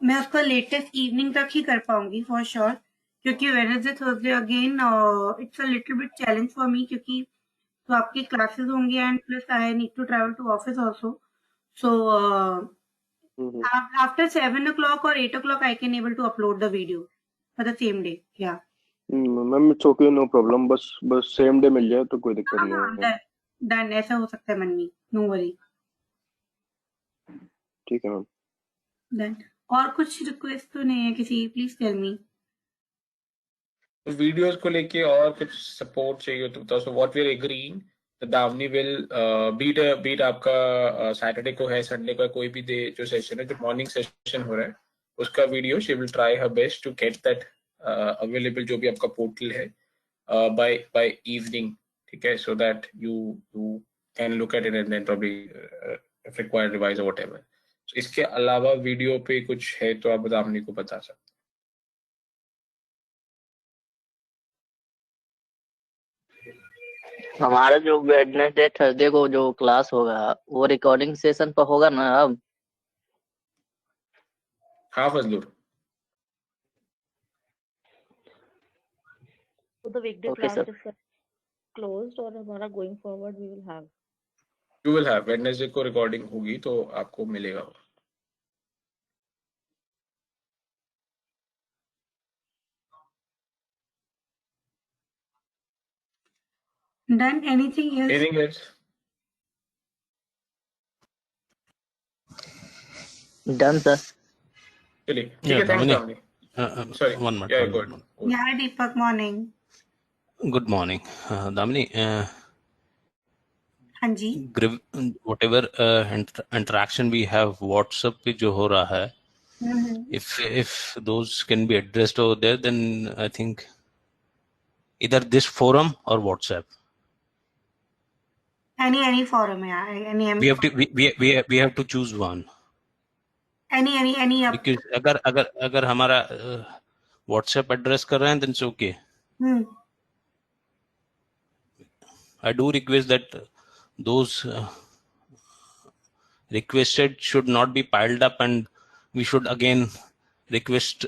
मैं उसका लेटेस्ट इवनिंग तक ही कर पाऊंगी फॉर श्योर, क्योंकि Wednesday Thursday again it's a little bit challenge for me, क्योंकि तो आपकी क्लासेस होंगी and plus I need to travel to office also. So after 7 o'clock or 8 o'clock I can able to upload the video for the same day. Yeah. Ma'am it's okay, no problem. बस same day मिल जाए तो कोई दिक्कत नहीं है. Done, ऐसा हो सकता है मनवी, नो वरी. ठीक है मैम. डन. और कुछ रिक्वेस्ट तो नहीं है किसी? Please tell me. वीडियोस को लेके और कुछ सपोर्ट चाहिए तो बताओ. So what we are agreeing, the Damini will beat आपका सैटरडे को है, संडे का कोई भी डे जो सेशन है, जो मॉर्निंग सेशन हो रहा है उसका video she will try her best to get that available, जो भी आपका पोर्टल है, बाय इवनिंग. ठीक है, so that you can look at it and then probably if required revise और व्हाटएवर. इसके अलावा वीडियो पे कुछ है तो आप दामिनी को बता सकते. हमारा जो वेडनेसडे थर्सडे को जो क्लास होगा वो रिकॉर्डिंग सेशन पर होगा ना अब? हाँ Fazlur, So the weekday okay class sir. is closed और हमारा going forward we will have. You will have Wednesday को रिकॉर्डिंग होगी तो आपको मिलेगा। Done. Anything else? Anything else? Done sir. चलिए ठीक Yeah, है, thanks Damini. Damini. Sorry. One minute. Yeah, one good. minute. Good. Yeah, Deepak, morning. Good morning, Damini. Hanji. Whatever interaction we have WhatsApp पे जो हो रहा है, if those can be addressed over there, then I think either this forum or WhatsApp. Any forum, yeah. Any We have to choose one. any up. Because अगर हमारा WhatsApp address कर रहे हैं, then it's okay. I do request that those requested should not be piled up, and we should again request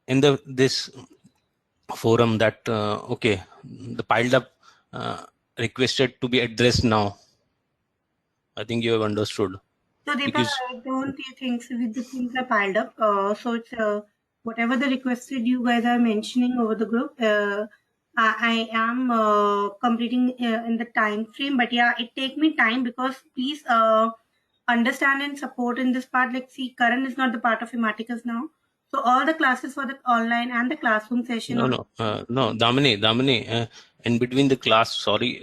in this forum that okay, the piled up requested to be addressed now. I think you have understood. So Deepak, Because I don't think the things are piled up. So it's whatever the requested you guys are mentioning over the group. I am completing in the time frame, but yeah, it take me time because please understand and support in this part. Like, see, Karan is not the part of Hematicus now, so all the classes for the online and the classroom session. no, Damini, in between the class, sorry,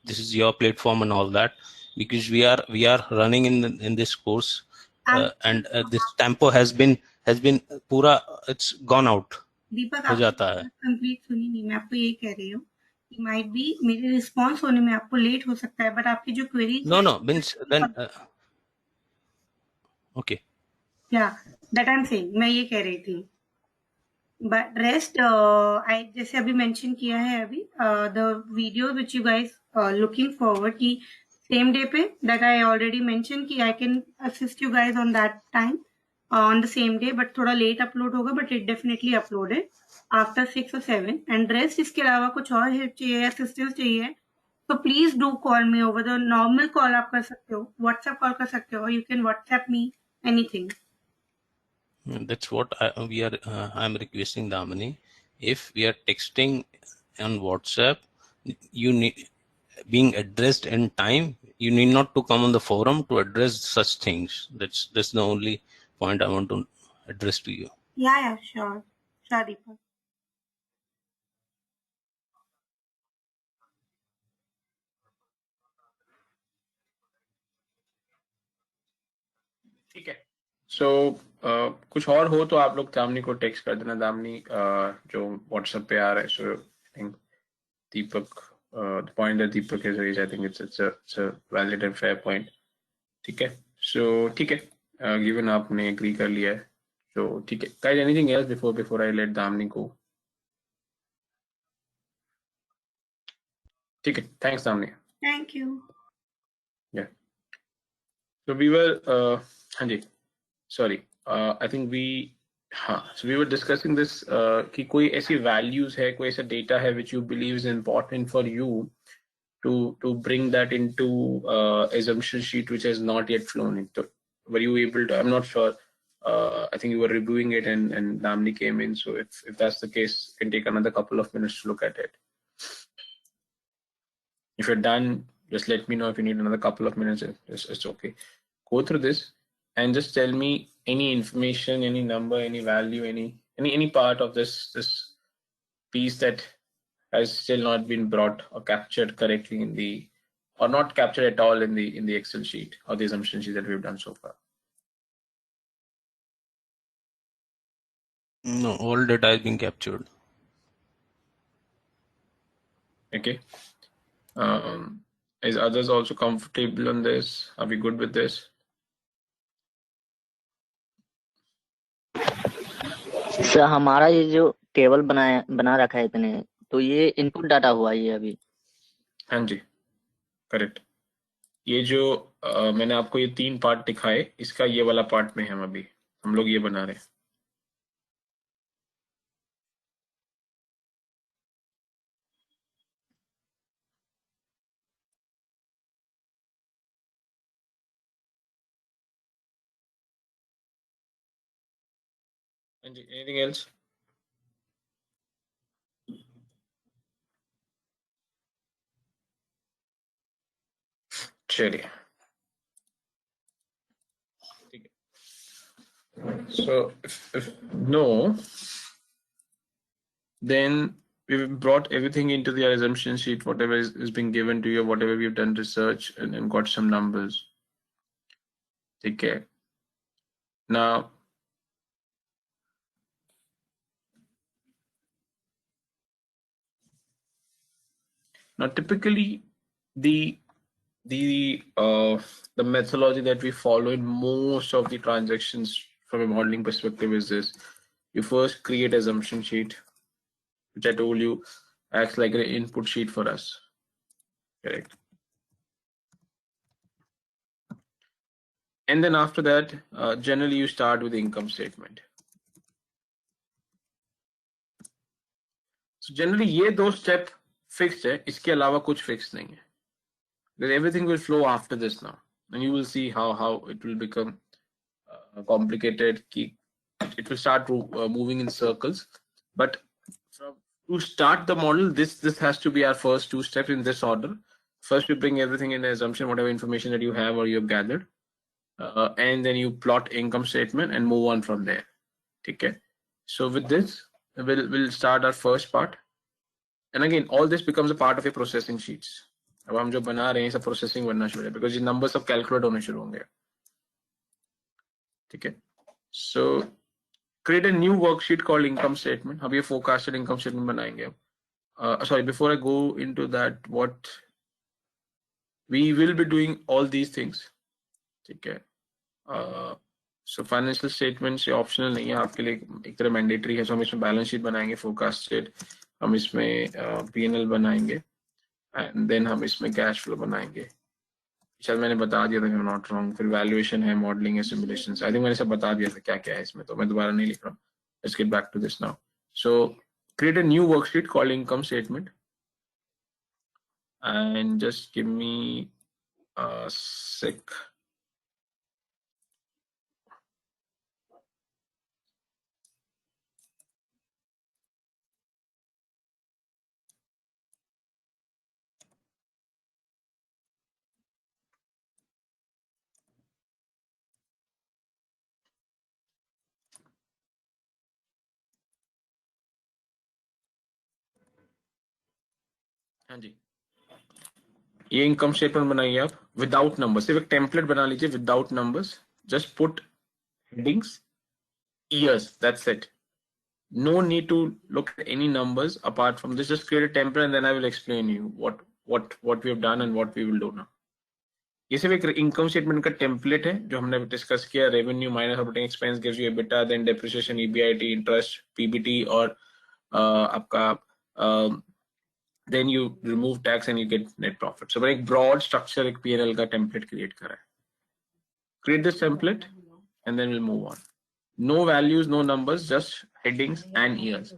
this is your platform and all that, because we are running in this course, and this tempo has been पूरा, it's gone out. दीपक हो जाता है। Complete सुनी नहीं, मैं आपको ये कह रही हूँ कि माइट बी मेरे रिस्पांस होने में आपको लेट हो सकता है, बट आपकी जो query No, means then okay. Yeah, that I'm saying, मैं ये कह रही थी। But rest, I जैसे अभी mention किया है अभी the video which you guys looking forward की same day पे that I already mentioned कि I can assist you guys on that time on the same day, but थोड़ा late upload होगा, but it definitely uploaded after 6 or 7 and rest इसके अलावा कुछ और help चाहिए, assistance चाहिए, so please do call me over the normal call आप कर सकते हो, WhatsApp call कर सकते हो, you can WhatsApp me anything. That's what I'm requesting, Damini. If we are texting on WhatsApp, you need being addressed in time. You need not to come on the forum to address such things. That's the only point I want to address to you. Yeah, sure, Deepak. ठीक है। सो कुछ और हो तो आप लोग दामिनी को text कर देना। दामिनी जो व्हाट्सएप पे आ रहा है, so I think Deepak, the point that Deepak has raised, I think it's a valid and fair point. ठीक है, सो ठीक है, गिवन आपने एग्री कर लिया है, सो ठीक है। Guys, anything else before I let Damini go? ठीक है, thanks Damini. Thank you. Yeah. So we were, हाँ जी, sorry, I think so we were discussing this कि कोई ऐसी values है, कोई ऐसा data है which you believe is important for you to bring that into assumption sheet which has not yet flown into. Were you able to? I'm not sure. I think you were reviewing it and Damini came in. So if that's the case, you can take another couple of minutes to look at it. If you're done, just let me know. If you need another couple of minutes, it's okay. Go through this and just tell me any information, any number, any value, any part of this piece that has still not been brought or captured correctly in the, or not captured at all in the Excel sheet or the assumption sheet that we've done so far. No, all data has been captured. Okay. Is others also comfortable on this? Are we good with this? Sir हमारा ये जो table बना रखा है इतने, तो ये input data हुआ ये अभी। हाँ जी, करेक्ट। ये जो मैंने आपको ये 3 पार्ट दिखाए, इसका ये वाला पार्ट में हम लोग ये बना रहे हैं। हाँ जी, एनीथिंग एल्स? चलिए, ठीक है। So if no, then we've brought everything into the assumption sheet, whatever is being given to you, whatever we've done research and got some numbers. Take care. Now, typically the the methodology that we follow in most of the transactions from a modeling perspective is this: you first create assumption sheet, which I told you acts like an input sheet for us. Correct. And then after that, generally you start with the income statement. So generally ये दो step fixed है, इसके अलावा कुछ fixed नहीं है. Then everything will flow after this now, and you will see how it will become complicated. It will start moving in circles. But to start the model, this has to be our first 2 steps in this order. First, you bring everything in the assumption, whatever information that you have or you have gathered, and then you plot income statement and move on from there. Okay. So with this, we'll start our first part. And again, all this becomes a part of your processing sheets. अब हम जो बना रहे हैं सब processing बनना शुरू है, बिकॉज ये नंबर सब कैलकुलेट होने शुरू होंगे. ठीक है. सो create a new worksheet called income statement. अब ये forecasted income statement बनाएंगे. Sorry, before I go into that, what we will be doing all these things. ठीक है. So financial statements ये optional नहीं है, आपके लिए एक तरह mandatory है. So हम इसमें balance sheet बनाएंगे, forecasted, हम इसमें P&L बनाएंगे, and then हम इसमें cash flow बनाएंगे. शायद मैंने बता दिया था, I'm not wrong. फिर valuation है, modeling है, simulations. I think मैंने सब बता दिया था क्या क्या है इसमें, तो मैं दोबारा नहीं लिख रहा हूँ. Let's get back to this now. So create a new worksheet called income statement, and just give me a sec. हाँ जी, ये इनकम स्टेटमेंट बनाइए आप विदाउट नंबर्स. सिर्फ एक टेम्पलेट बना लीजिए without numbers. Just put headings, years, that's it. No need to look at any numbers apart from this. Just create a template and then I will explain you what we have done and what we will do now. ये सिर्फ एक income statement का template है जो हमने discuss किया. Revenue minus operating expense gives you EBITDA, then depreciation, EBIT, interest, PBT, और आपका then you remove tax and you get net profit. So एक broad structure एक P&L का template create करा है. Create this template and then we'll move on. No values, no numbers, just headings and years.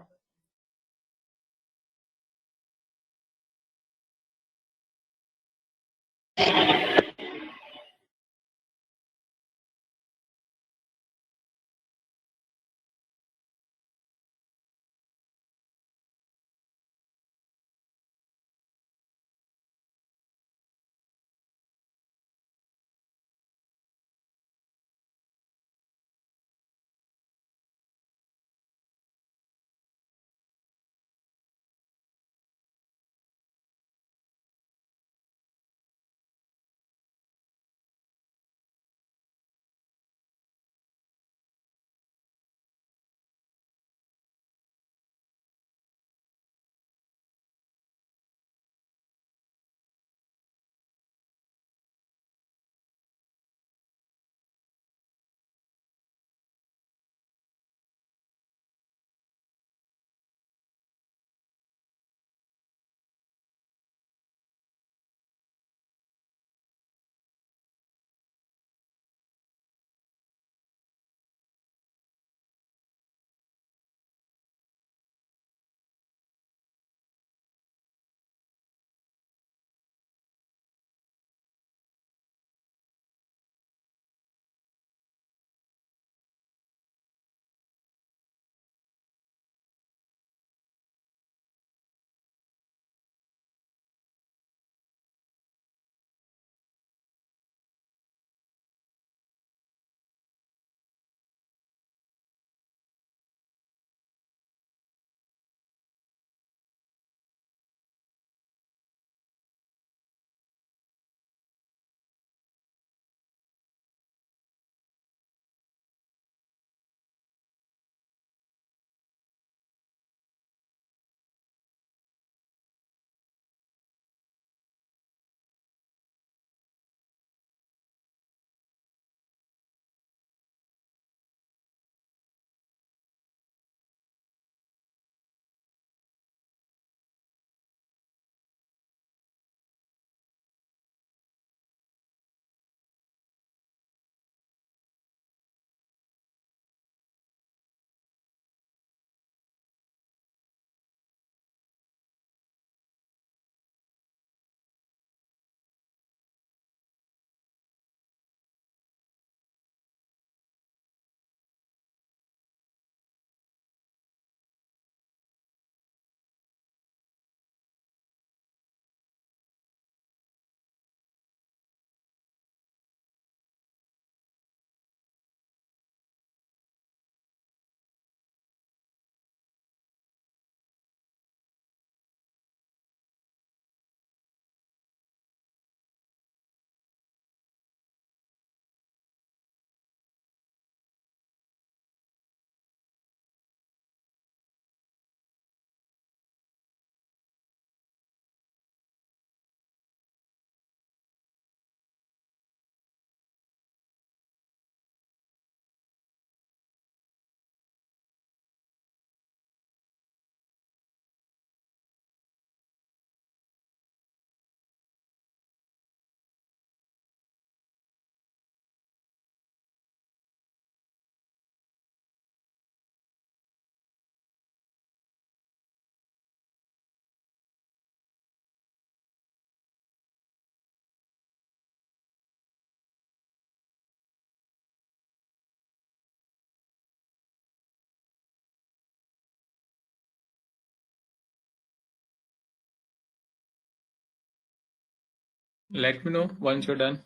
Let me know once you're done.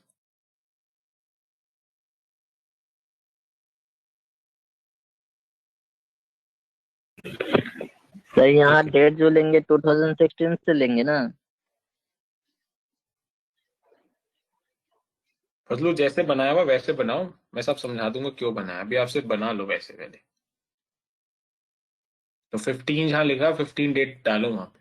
Sir यहाँ Okay. Date जो लेंगे 2016 से लेंगे ना? फजलू जैसे बनाया हुआ वैसे बनाओ, मैं सब समझा दूंगा क्यों बनाया, अभी आप सिर्फ बना लो वैसे पहले। तो 15 जहाँ लिखा 15 डेट डालो वहां पे।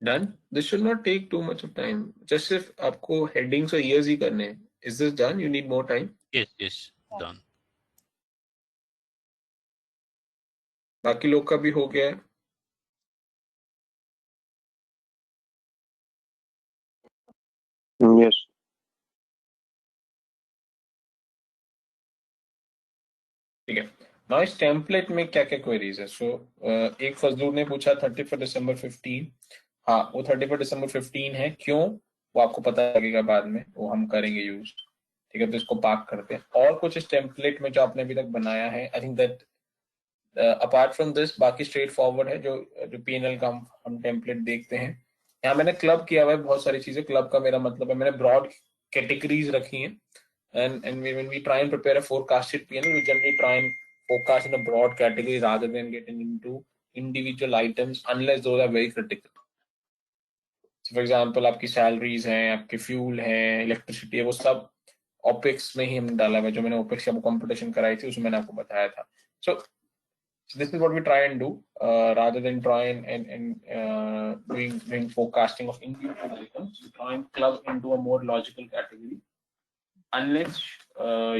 Done, this should not take too much of time, just सिर्फ आपको हेडिंग्स और ईयर्स ही करने हैं। Is this done? You need more time? Yes, yes, done. बाकी लोग का भी हो गया है? यस। ठीक है। नाउ इस टेम्पलेट में क्या क्या क्वेरीज है? सो एक फजलू ने पूछा 31 दिसंबर 15। हाँ, वो 31 दिसंबर 15 है, क्यों वो आपको पता लगेगा बाद में, वो हम करेंगे यूज। ठीक है, तो इसको पार्क करते हैं। और कुछ इस टेम्पलेट में जो आपने अभी तक बनाया है, I think that apart from this बाकी स्ट्रेट फॉरवर्ड है। जो जो पीएनएल का हम टेम्पलेट देखते हैं, यहाँ मैंने क्लब किया हुआ है बहुत सारी चीजें। क्लब का मेरा मतलब है मैंने ब्रॉड कैटेगरीज रखी हैं। And when we try and prepare a forecasted P&L, we generally try and forecast in a broad category rather than getting into individual items unless those are very critical. So for example, आपकी salaries हैं, आपके fuel है, electricity है, वो सब opex में ही हमने डाला हुआ है। जो मैंने ओपेक्स की कंपटीशन कराई थी उसमें मैंने आपको बताया था। So this is what we try and do, rather than try and doing forecasting of individual items. We try and club into a more logical category. Unless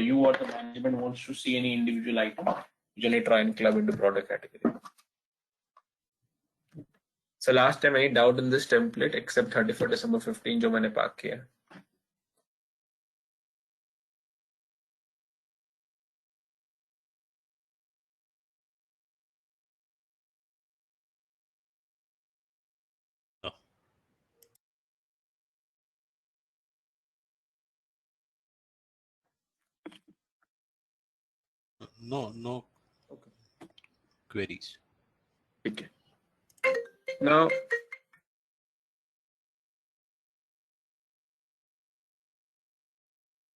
you or the management wants to see any individual item, usually try and club into product category. So last time any doubt in this template except 31 December 15 जो मैंने पाक किया? No. No Okay. queries. ठीक है। Now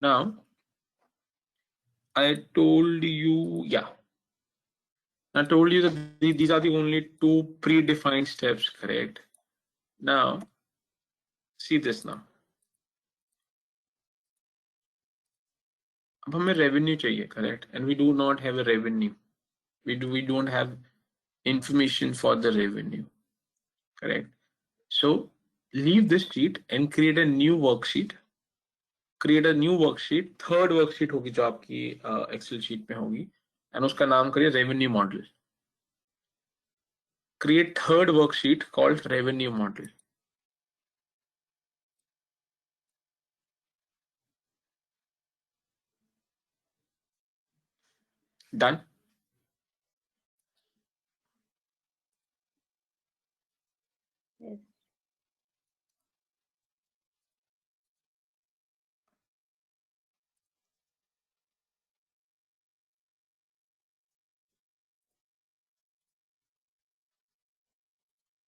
Now, I told you, yeah. I told you that these are the only two predefined steps, correct? Now, see this now. अब हमें revenue चाहिए, correct? And we do not have a revenue. We don't have information for the revenue, correct? So leave this sheet and create a new worksheet. Create a new worksheet. Third worksheet होगी जो आपकी Excel sheet में होगी, and उसका नाम करिए revenue model. Create third worksheet called revenue model. Done. Yes.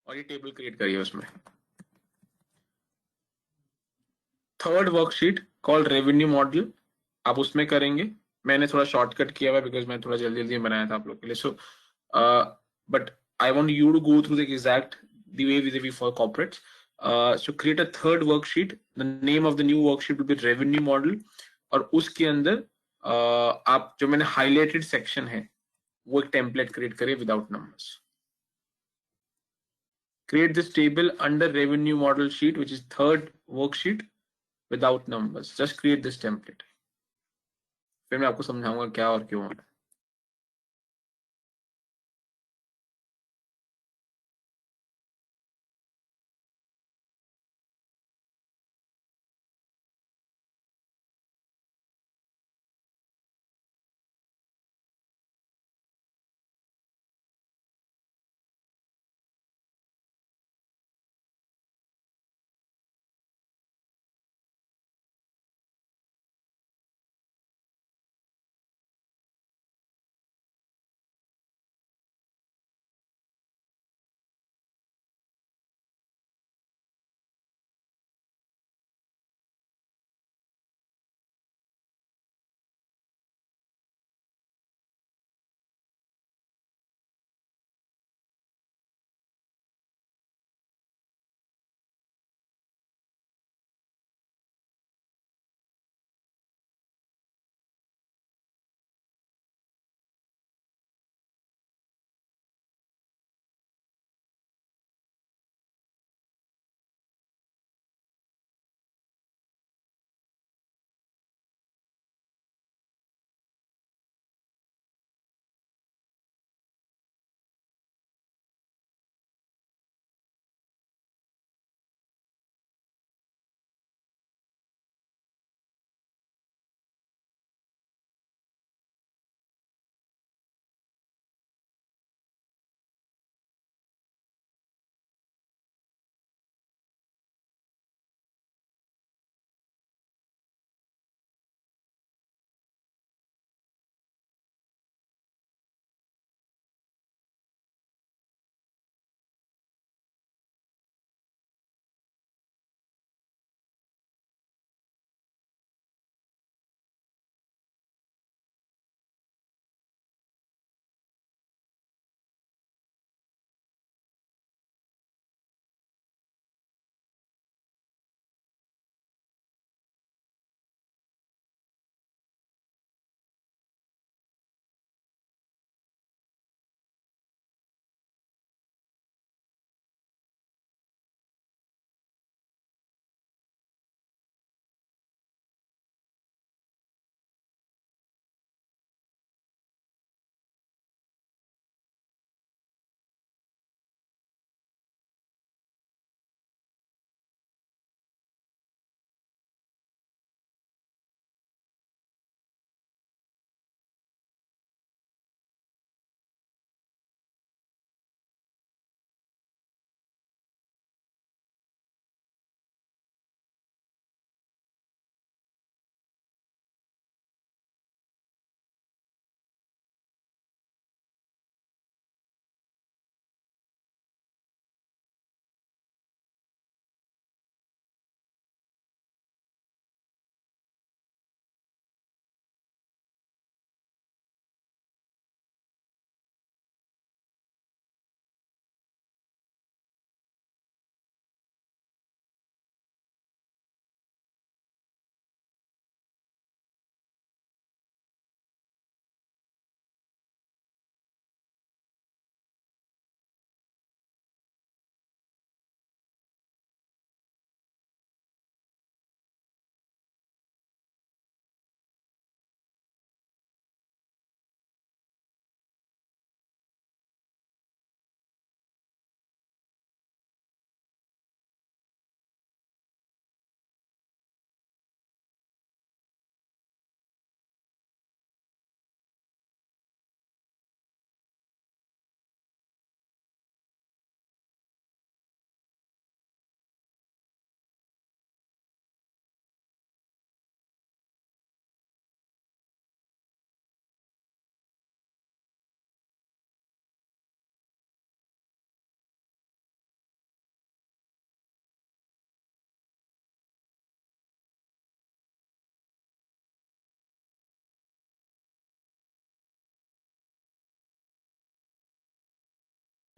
और ये टेबल क्रिएट करिए उसमें. Third worksheet called revenue model आप उसमें करेंगे. मैंने थोड़ा शॉर्टकट किया हुआ बिकॉज मैं थोड़ा जल्दी जल्दी बनाया था आप लोग के लिए. So but I want you to go through the exact the way we for corporates. So create a third worksheet. The name of the new worksheet will be revenue model. और उसके अंदर आप जो मैंने हाईलाइटेड सेक्शन है वो एक template create करिए without numbers. Create this table under revenue model sheet, which is third worksheet without numbers. Just create this template. फिर मैं आपको समझाऊंगा क्या और क्यों होना है.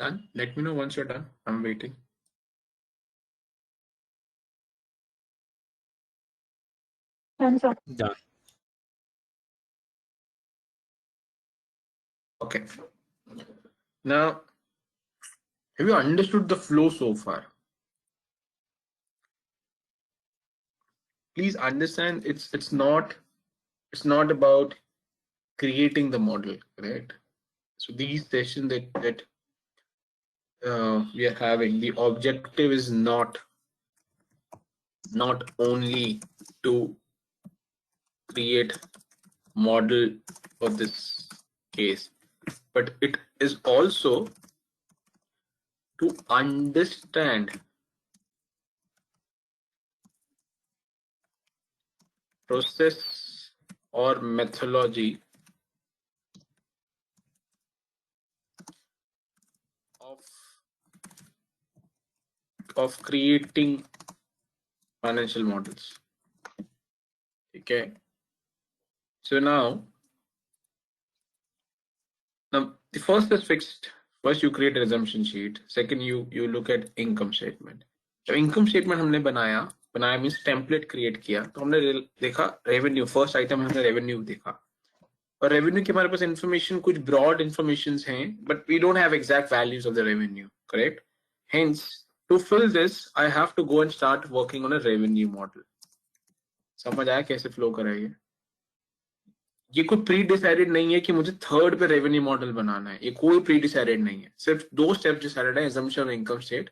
Done? Let me know once you're done. I'm waiting. Done, sir. Done. Okay. Now, have you understood the flow so far? Please understand it's not about creating the model, right? So these sessions that we are having, the objective is not only to create model for this case, but it is also to understand process or methodology of creating financial models. Okay. So now the first is fixed. First you create an assumption sheet. Second you look at income statement. So income statement हमने बनाया means template create किया. तो हमने देखा revenue, first item हमने revenue देखा. और revenue के हमारे पास information कुछ broad informations हैं, but we don't have exact values of the revenue, correct? Hence, to fill this, I have to go and start working on a revenue model. समझ आया कैसे फ्लो करेगा? ये कोई प्री डिसाइडेड नहीं है कि मुझे थर्ड पे रेवेन्यू मॉडल बनाना है, ये कोई प्री डिसाइडेड नहीं है, सिर्फ दो स्टेप डिसाइडेड है, assumption और इनकम स्टेट.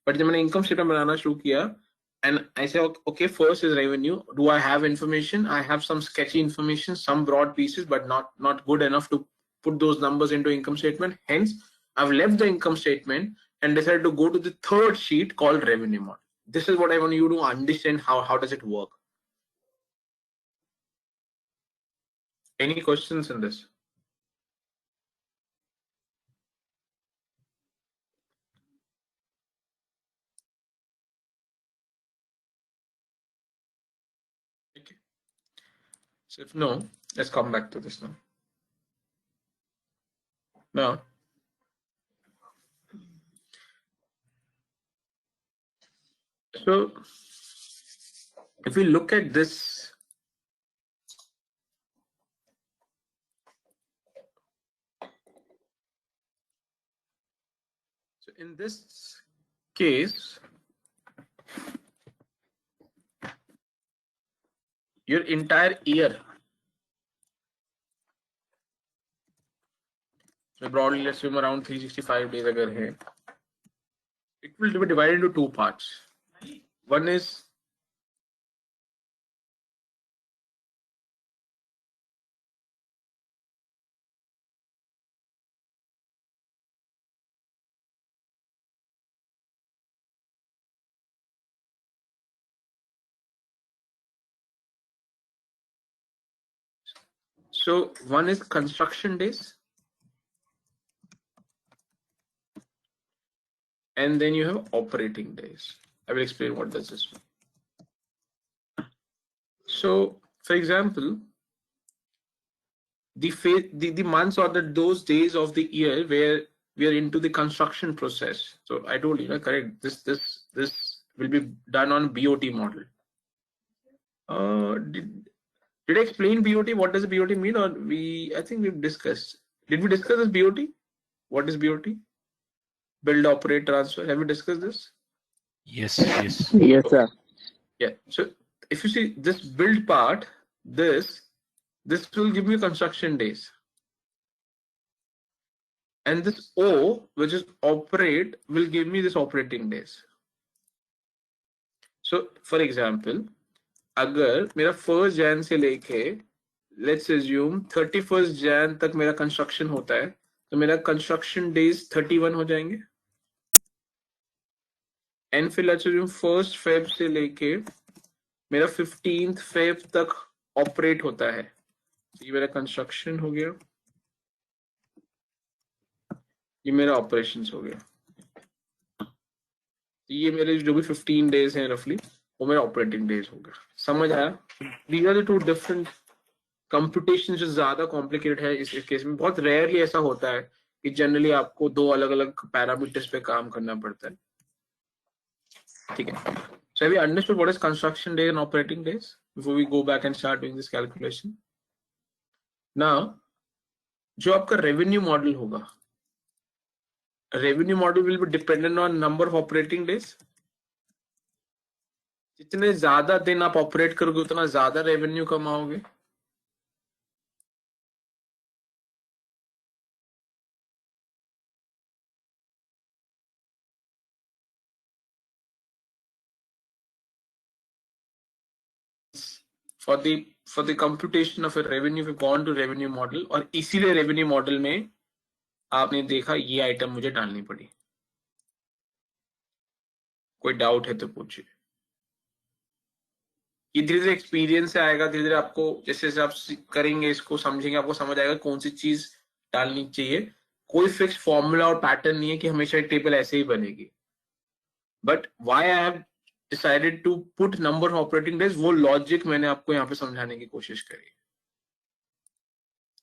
बट जब मैंने इनकम स्टेटमेंट बनाना शुरू किया and I say okay, first is revenue. Do I have information? I have some sketchy information, some broad pieces, but not good enough to put those numbers into income statement. Hence, I've left the income statement and decided to go to the third sheet called revenue model. This is what I want you to understand. How does it work? Any questions in this? Okay. So if no, let's come back to this now. Now, so if we look at this, so in this case, your entire year, so broadly let's assume around 365 days agar hai, it will be divided into two parts. One is construction days, and then you have operating days. I will explain what does this mean. So, for example, the months or those days of the year where we are into the construction process. So I told you, correct. This will be done on BOT model. Did I explain BOT? What does BOT mean? Or I think we've discussed. Did we discuss this BOT? What is BOT? Build, operate, transfer. Have we discussed this? Yes. Yes, sir. Yeah. So if you see this build part, this will give me construction days. And this O, which is operate, will give me this operating days. So for example, अगर मेरा 1st Jan से लेके let's assume 31st Jan तक मेरा construction होता है, तो मेरा कंस्ट्रक्शन डेज 31 हो जाएंगे. एंड फिर let's assume 1st Feb से लेके मेरा 15th Feb तक ऑपरेट होता है, तो ये मेरा कंस्ट्रक्शन हो गया, ये मेरा ऑपरेशंस हो गया. तो ये मेरे जो भी 15 डेज हैं रफली, वो मेरा ऑपरेटिंग डेज हो गया. समझ आया? These are the two different computations. जो ज्यादा कॉम्प्लिकेटेड है इस केस में. बहुत रेयरली ऐसा होता है कि जनरली आपको 2 अलग अलग पैरामीटर्स पे काम करना पड़ता है, ठीक है। So have you understood what is construction days and operating days before we go back and start doing this calculation? Now, जो आपका revenue model होगा, revenue model will be dependent on number of operating days. जितने ज्यादा दिन आप operate करोगे उतना ज्यादा revenue कमाओगे। For the computation of a revenue, we've gone to revenue model, और इसीलिए revenue model में आपने देखा ये आइटम मुझे डालनी पड़ी। कोई डाउट है तो पूछिए। ये धीरे धीरे एक्सपीरियंस से आएगा, धीरे धीरे आपको जैसे जैसे आप करेंगे इसको समझेंगे, आपको समझ आएगा कौन सी चीज डालनी चाहिए। कोई फिक्स फॉर्मूला और पैटर्न नहीं है कि हमेशा टेबल ऐसे ही बनेगी। But why I have decided to put number of operating days, वो लॉजिक मैंने आपको यहाँ पे समझाने की कोशिश करी।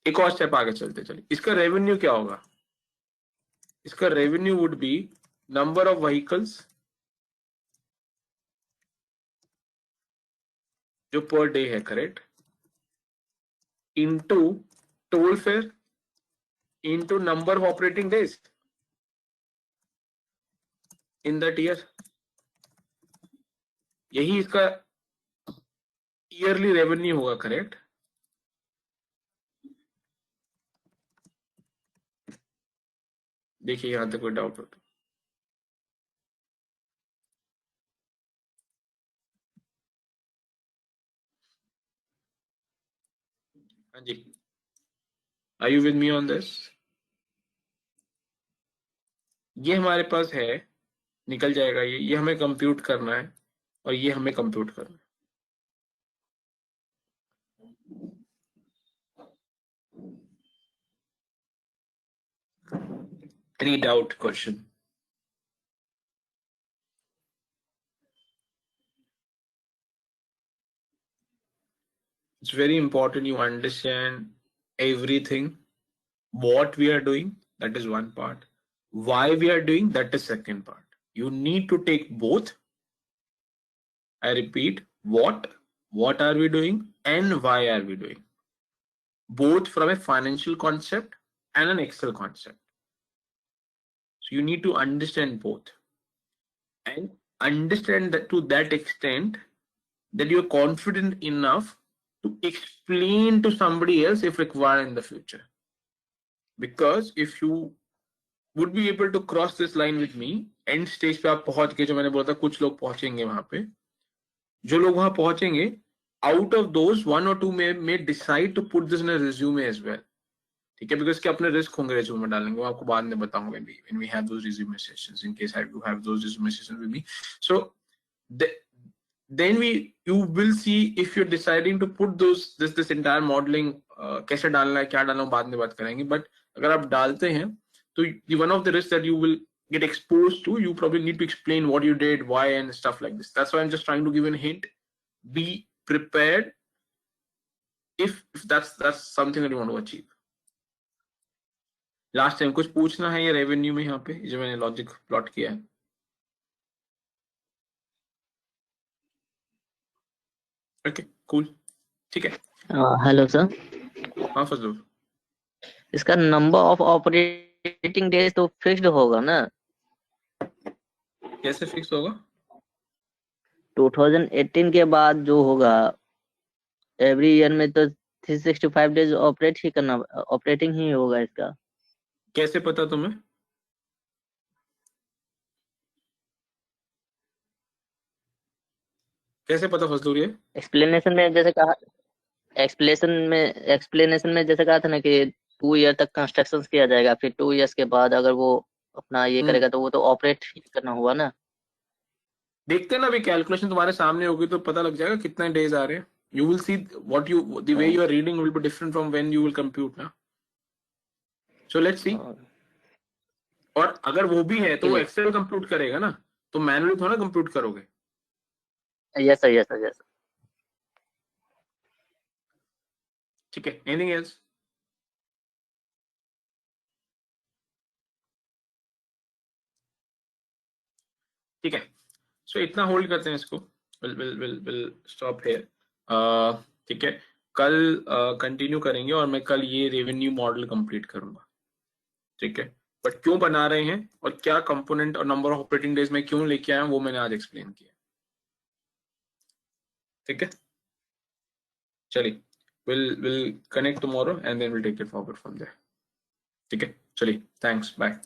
एक और स्टेप आगे चलते चलिए। इसका रेवेन्यू क्या होगा? इसका revenue would be number of vehicles जो पर डे है, correct, into toll fair into number of operating days in that year. यही इसका ईयरली रेवेन्यू होगा, करेक्ट। देखिए यहां तक कोई डाउट हो तो। हाँ जी, are you with me on this? ये हमारे पास है, निकल जाएगा ये हमें कंप्यूट करना है और ये हमें कंप्यूट करना है। Any doubt question? It's very important you understand everything. What we are doing, that is one part. Why we are doing, that is second part. You need to take both. I repeat, what are we doing and why are we doing? Both from a financial concept and an Excel concept. So you need to understand both and understand that to that extent that you're confident enough to explain to somebody else if required in the future. Because if you would be able to cross this line with me, end stage पे आप पहुंच के, जो मैंने बोला था कुछ लोग पहुंचेंगे वहां पे, जो लोग वहां पहुंचेंगे, out of those 1 or 2 may decide to put this in a resume as well, ठीक है, because के अपने रिस्क होंगे resume में डालेंगे, वो आपको बाद में बताऊंगा when we have those resume sessions, in case I do have those resume sessions with me. So then you will see if you're deciding to put this entire modeling कैसे डालना है, क्या डालना है, बाद में बात करेंगे। बट अगर आप डालते हैं तो one of the risks that you will get exposed to, you probably need to explain what you did, why, and stuff like this. That's why I'm just trying to give a hint. Be prepared if that's something that you want to achieve. Last time कुछ पूछना है ये revenue में, यहाँ पे जो मैंने logic plot किया है? ओके कूल, ठीक है। हेलो सर, हाँ फजलुल, इसका नंबर ऑफ ऑपरेटिंग डेज तो फिक्स्ड होगा ना? कैसे फिक्स होगा? 2018 के बाद जो होगा, एवरी ईयर में तो 365 डेज ऑपरेटिंग ही होगा इसका। कैसे पता तुम्हें? कैसे पता फजलुल? ये एक्सप्लेनेशन में जैसे कहा, एक्सप्लेनेशन में जैसे कहा था ना कि 2 ईयर तक कंस्ट्रक्शन किया जाएगा, फिर 2 इयर्स के बाद अगर वो अपना ये करेगा तो वो तो ऑपरेट ही करना हुआ ना। देखते हैं ना, अभी कैलकुलेशन तुम्हारे सामने होगी तो पता लग जाएगा कितने डेज आ रहे हैं। You will see what you the way you are reading will be different from when you will compute ना। So let's see. और अगर वो भी है तो वो एक्सेल कंप्यूट करेगा ना, तो मैनुअली थोड़ा कंप्यूट करोगे। Yes sir, yes sir, yes. ठीक है, एनीथिंग एल्स? ठीक है, सो इतना होल्ड करते हैं इसको, विल स्टॉप हियर। ठीक है, कल कंटिन्यू करेंगे और मैं कल ये रेवेन्यू मॉडल कंप्लीट करूंगा। ठीक है, बट क्यों बना रहे हैं और क्या कंपोनेंट और नंबर ऑफ ऑपरेटिंग डेज में क्यों लेके आया हूं वो मैंने आज एक्सप्लेन किया। ठीक है, चलिए, will connect tomorrow and then will take it forward from there. ठीक है, चलिए, थैंक्स, बाय।